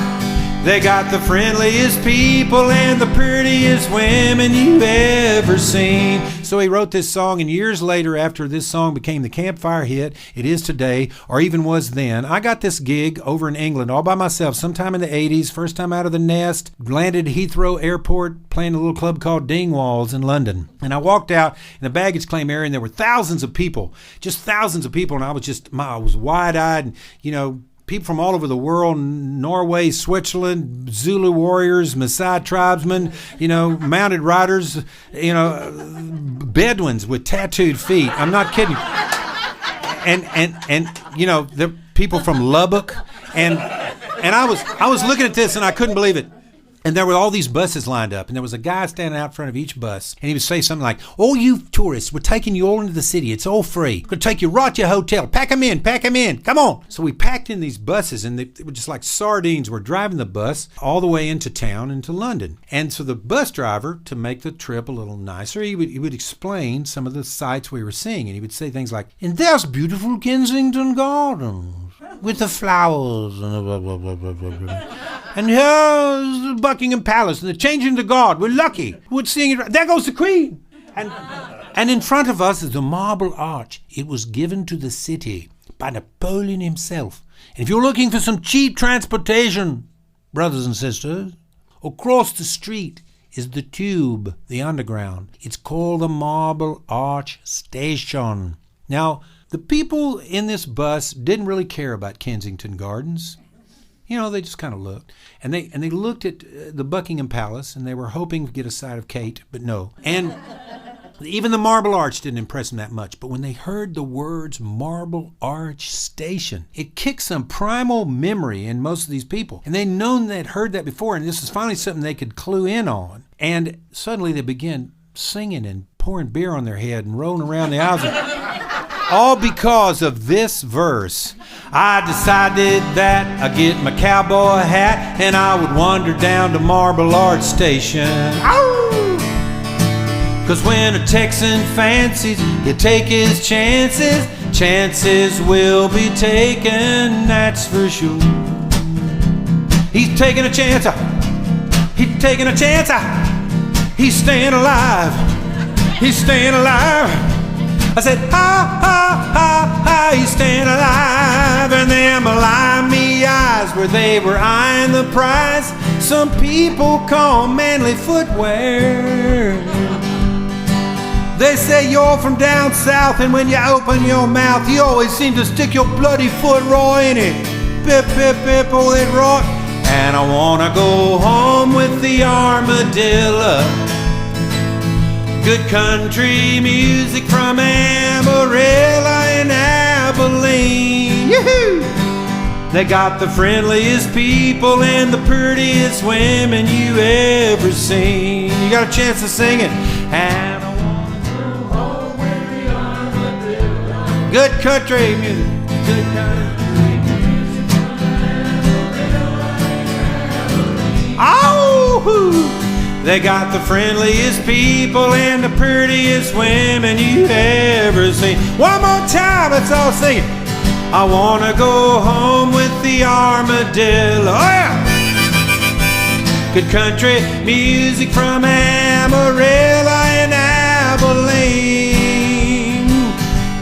They got the friendliest people and the prettiest women you've ever seen. So he wrote this song, and years later, after this song became the campfire hit it is today, or even was then, I got this gig over in England all by myself sometime in the 80s, first time out of the nest, landed at Heathrow Airport playing a little club called Dingwalls in London. And I walked out in the baggage claim area, and there were thousands of people, just thousands of people, and I was wide-eyed, and, people from all over the world, Norway, Switzerland, Zulu warriors, Maasai tribesmen, mounted riders, Bedouins with tattooed feet. I'm not kidding. And the people from Lubbock. And I was looking at this and I couldn't believe it. And there were all these buses lined up, and there was a guy standing out front of each bus, and he would say something like, "Oh, you tourists, we're taking you all into the city. It's all free. We're going to take you right to your hotel. Pack them in, come on." So we packed in these buses, and they were just like sardines. We're driving the bus all the way into town, into London. And so the bus driver, to make the trip a little nicer, he would explain some of the sights we were seeing, and he would say things like, "And there's beautiful Kensington Gardens with the flowers, and blah, blah, blah, blah, blah, blah. And here's the Buckingham Palace, and they're changing the guard. We're lucky. We're seeing it. There goes the Queen." And in front of us is the Marble Arch. It was given to the city by Napoleon himself. And if you're looking for some cheap transportation, brothers and sisters, across the street is the Tube, the Underground. It's called the Marble Arch Station. Now, the people in this bus didn't really care about Kensington Gardens. You know, they just kind of looked. And they looked at the Buckingham Palace, and they were hoping to get a sight of Kate, but no. And even the Marble Arch didn't impress them that much. But when they heard the words Marble Arch Station, it kicked some primal memory in most of these people. And they'd heard that before, and this is finally something they could clue in on. And suddenly they began singing and pouring beer on their head and rolling around the aisles. All because of this verse. "I decided that I'd get my cowboy hat and I would wander down to Marble Arch Station. Ow! 'Cause when a Texan fancies, he'll take his chances. Chances will be taken, that's for sure. He's taking a chance. He's taking a chance. He's staying alive. He's staying alive." I said, "Ha, ha, ha, ha, he's staying alive." And them limey eyes where they were eyeing the prize some people call manly footwear. They say you're from down south, and when you open your mouth, you always seem to stick your bloody foot right in it. Pip, pip, pip, oh, it right. And I wanna go home with the armadillo. Good country music from Amarillo and Abilene. Yoo-hoo! They got the friendliest people and the prettiest women you ever seen. You got a chance to sing it. And I wanna go home with the armadillo. Good country music. Good country music from Amarillo and Abilene. Oh! They got the friendliest people and the prettiest women you ever seen. One more time, let's all sing it. I wanna go home with the armadillo. Oh, yeah! Good country music from Amarillo and Abilene.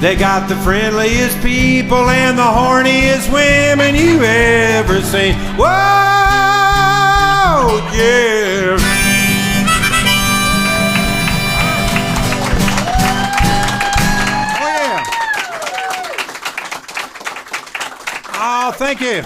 They got the friendliest people and the horniest women you ever seen. Whoa, yeah! Oh, thank you.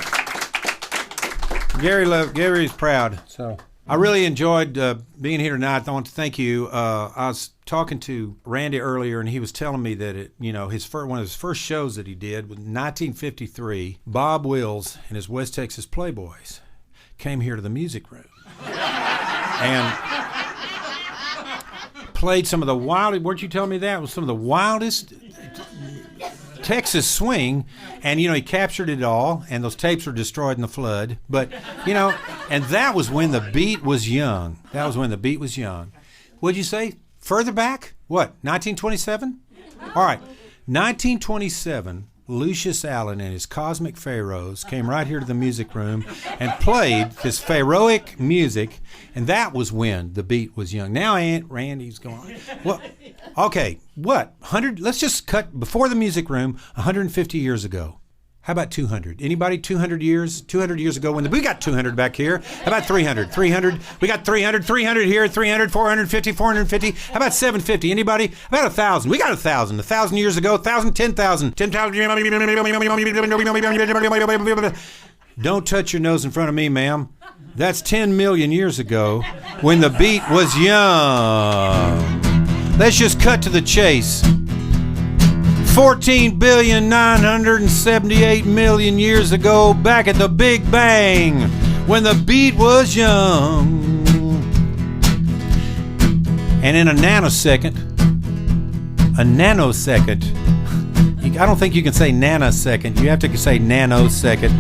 Gary's proud. So I really enjoyed being here tonight. I want to thank you. I was talking to Randy earlier, and he was telling me that one of his first shows that he did was in 1953. Bob Wills and his West Texas Playboys came here to the music room and played some of the wildest. Weren't you telling me that? It was some of the wildest Texas swing, and he captured it all, and those tapes were destroyed in the flood, but and that was when the beat was young. What'd you say? Further back? What, 1927? All right, 1927, Lucius Allen and his Cosmic Pharaohs came right here to the music room and played this pharaohic music, and that was when the beat was young. Now Aunt Randy's going, well, okay, what? 100? Let's just cut before the music room 150 years ago. How about 200? Anybody 200 years? 200 years ago we got 200 back here. How about 300? 300? We got 300 here, 300, 450, 450. How about 750? Anybody? How about 1,000? We got 1,000. 1,000 years ago, 1,000, 10,000. 10,000. Don't touch your nose in front of me, ma'am. That's 10 million years ago when the beat was young. Let's just cut to the chase. 14,978,000,000 years ago, back at the Big Bang, when the beat was young. And in a nanosecond, I don't think you can say nanosecond. You have to say nanosecond.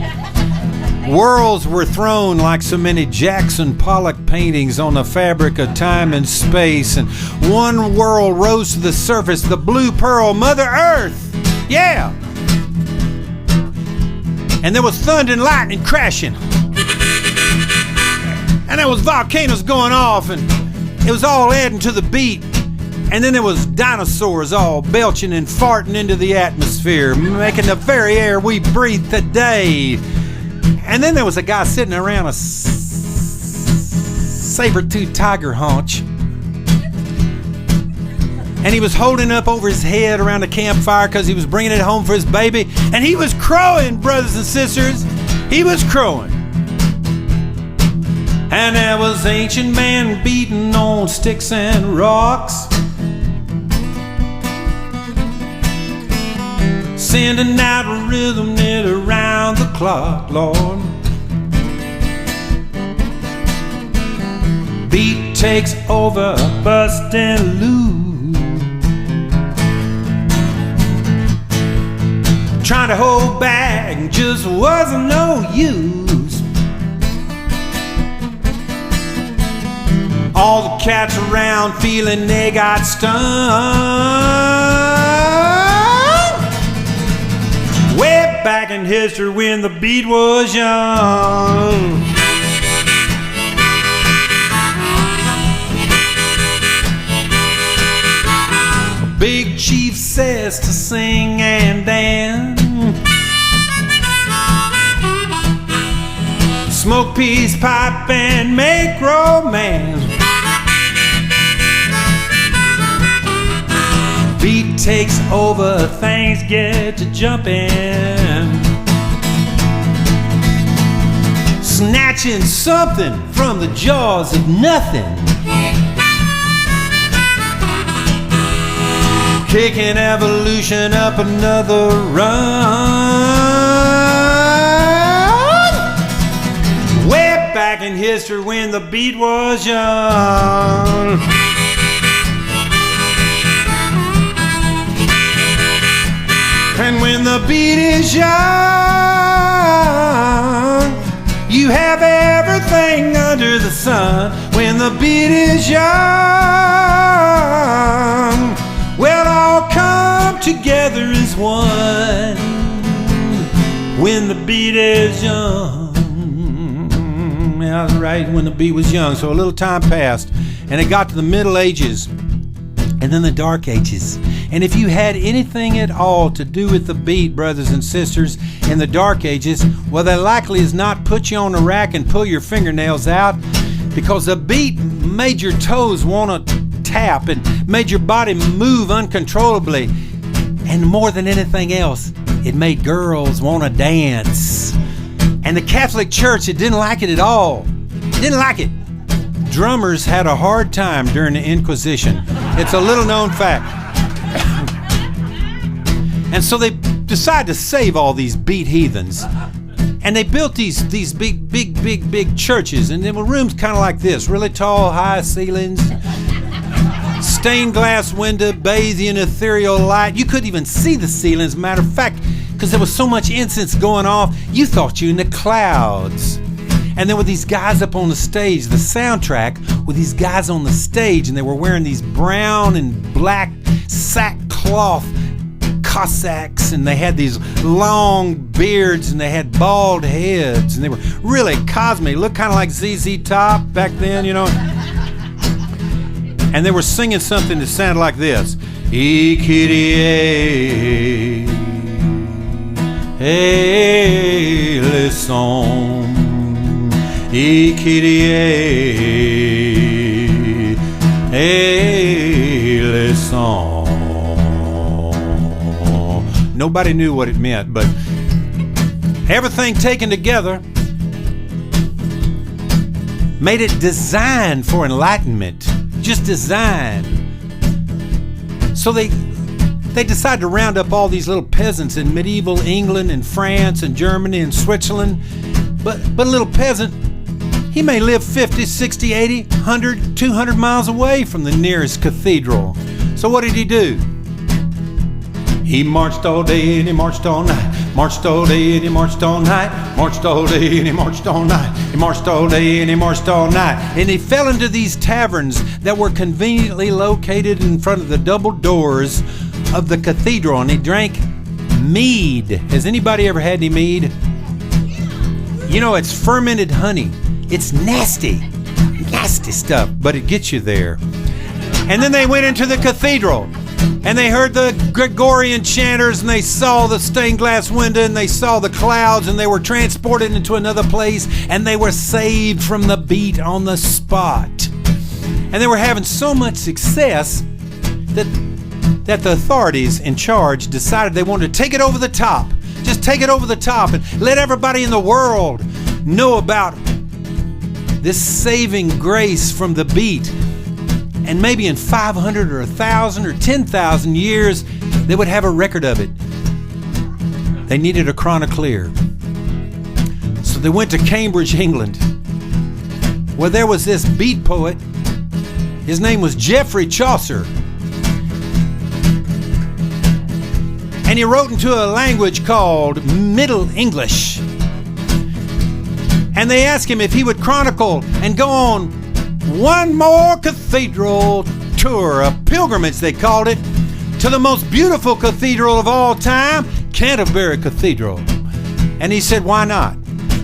Worlds were thrown like so many Jackson Pollock paintings on the fabric of time and space, and one world rose to the surface, the blue pearl, Mother Earth. Yeah. And there was thunder and lightning crashing. And there was volcanoes going off, and it was all adding to the beat. And then there was dinosaurs all belching and farting into the atmosphere, making the very air we breathe today. And then there was a guy sitting around a saber-toothed tiger haunch. And he was holding up over his head around a campfire because he was bringing it home for his baby. And he was crowing, brothers and sisters. He was crowing. And there was ancient man beating on sticks and rocks, sending out a rhythm knit around the clock, Lord. Beat takes over, bustin' loose, trying to hold back just wasn't no use. All the cats around feeling they got stung. Way back in history when the beat was young. A big chief says to sing and dance, smoke peace pipe and make romance. Beat takes over, things get to jumping, snatching something from the jaws of nothing, kicking evolution up another run. Way back in history when the beat was young. And when the beat is young, you have everything under the sun. When the beat is young, we'll all come together as one. When the beat is young. Yeah, I was right, when the beat was young. So a little time passed, and it got to the Middle Ages, and then the Dark Ages. And if you had anything at all to do with the beat, brothers and sisters, in the Dark Ages, well, that likely is not put you on a rack and pull your fingernails out, because the beat made your toes want to tap and made your body move uncontrollably. And more than anything else, it made girls want to dance. And the Catholic Church, it didn't like it at all. It didn't like it. Drummers had a hard time during the Inquisition. It's a little known fact. And so they decided to save all these beat heathens. And they built these big churches. And there were rooms kind of like this, really tall, high ceilings, stained glass window, bathed in ethereal light. You couldn't even see the ceilings, matter of fact, because there was so much incense going off, you thought you were in the clouds. And there were these guys up on the stage, the soundtrack with these guys on the stage, and they were wearing these brown and black sackcloth Cossacks, and they had these long beards, and they had bald heads, and they were really cosmic, looked kind of like ZZ Top back then, you know. And they were singing something that sounded like this. E Kyrie eleison, E Kyrie eleison. Nobody knew what it meant, but everything taken together made it designed for enlightenment. Just designed. So they decided to round up all these little peasants in medieval England and France and Germany and Switzerland. But a little peasant, he may live 50, 60, 80, 100, 200 miles away from the nearest cathedral. So what did he do? He marched all day and he marched all night, marched all day and he marched all night, marched all day and he marched all night, he marched all day and he marched all night. And he fell into these taverns that were conveniently located in front of the double doors of the cathedral, and he drank mead. Has anybody ever had any mead? You know, it's fermented honey. It's nasty stuff, but it gets you there. And then they went into the cathedral, and they heard the Gregorian chanters, and they saw the stained glass window, and they saw the clouds, and they were transported into another place, and they were saved from the beat on the spot. And they were having so much success that the authorities in charge decided they wanted to take it over the top. Just take it over the top and let everybody in the world know about this saving grace from the beat. And maybe in 500 or 1,000 or 10,000 years, they would have a record of it. They needed a chronicler. So they went to Cambridge, England, where there was this beat poet. His name was Geoffrey Chaucer. And he wrote into a language called Middle English. And they asked him if he would chronicle and go on one more cathedral tour, a pilgrimage they called it, to the most beautiful cathedral of all time, Canterbury Cathedral. And he said, why not?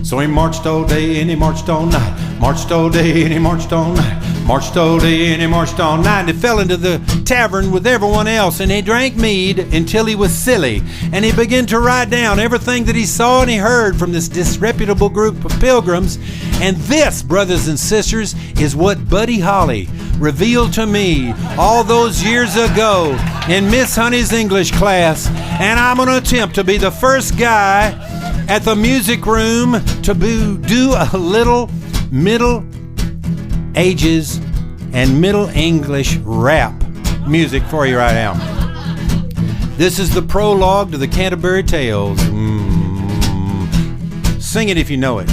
So he marched all day and he marched all night, marched all day and he marched all night, marched all day and he marched all night. And he fell into the tavern with everyone else, and he drank mead until he was silly. And he began to write down everything that he saw and he heard from this disreputable group of pilgrims. And this, brothers and sisters, is what Buddy Holly revealed to me all those years ago in Miss Honey's English class. And I'm going to attempt to be the first guy at the music room to do a little Middle Ages and Middle English rap music for you right now. This is the prologue to the Canterbury Tales. Sing it if you know it.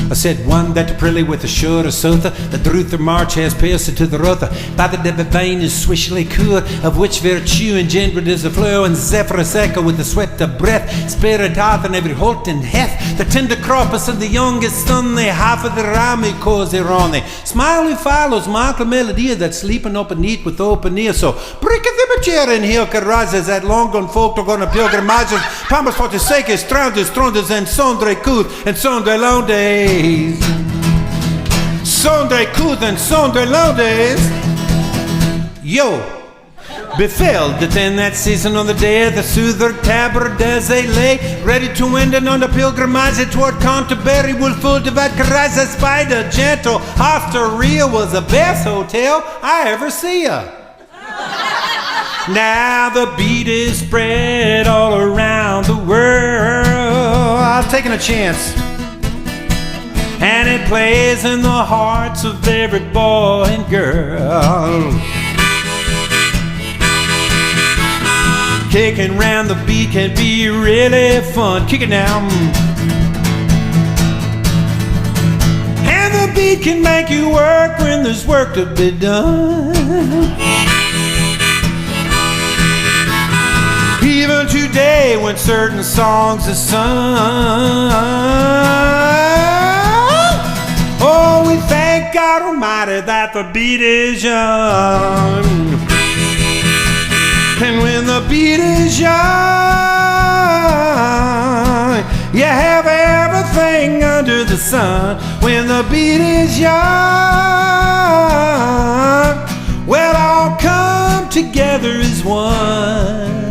I said one that prilly with a short of sotha, the truth of March has pierced to the rotha. By the devil vein is swishly cool, of which virtue engendered is the flow, and Zephyrus echo with the sweat of breath, spirit hath and every holt and hath. The tender cropus and the youngest son, they half of the rami cause they run. Smiley follows Michael Melodia that's sleeping up and eat with open ear. So break them a chair in here, carazes that long gone folk to go on a pilgrimages. Pambas for the sake is stranded, and Sondre Couth and Sondre Londe. Sondre Couth and Sondre Londes. Yo, befell that in that season on the day the soother tabard as they lay ready to end and on the pilgrimage toward Canterbury will full divide Caraza Spider Gentle Osteria was the best hotel I ever see ya. Now the beat is spread all around the world. I was taking a chance. And it plays in the hearts of every boy and girl. Kicking round the beat can be really fun. Kick it now. And the beat can make you work when there's work to be done. Even today when certain songs are sung. Oh, we thank God Almighty that the beat is young. And when the beat is young, you have everything under the sun. When the beat is young, well, all come together as one.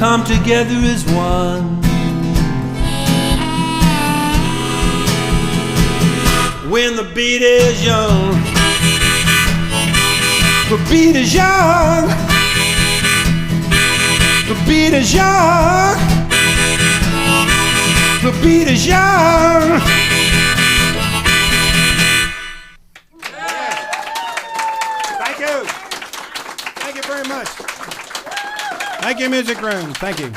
Come together as one. When the beat is young, the beat is young, the beat is young, the beat is young. very much. Thank you, Music Room. Thank you.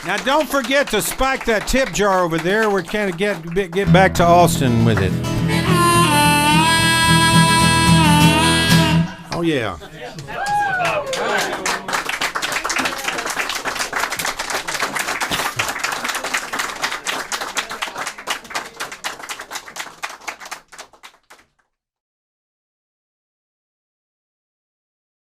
Now, don't forget to spike that tip jar over there. We're kind of get back to Austin with it. Oh, yeah.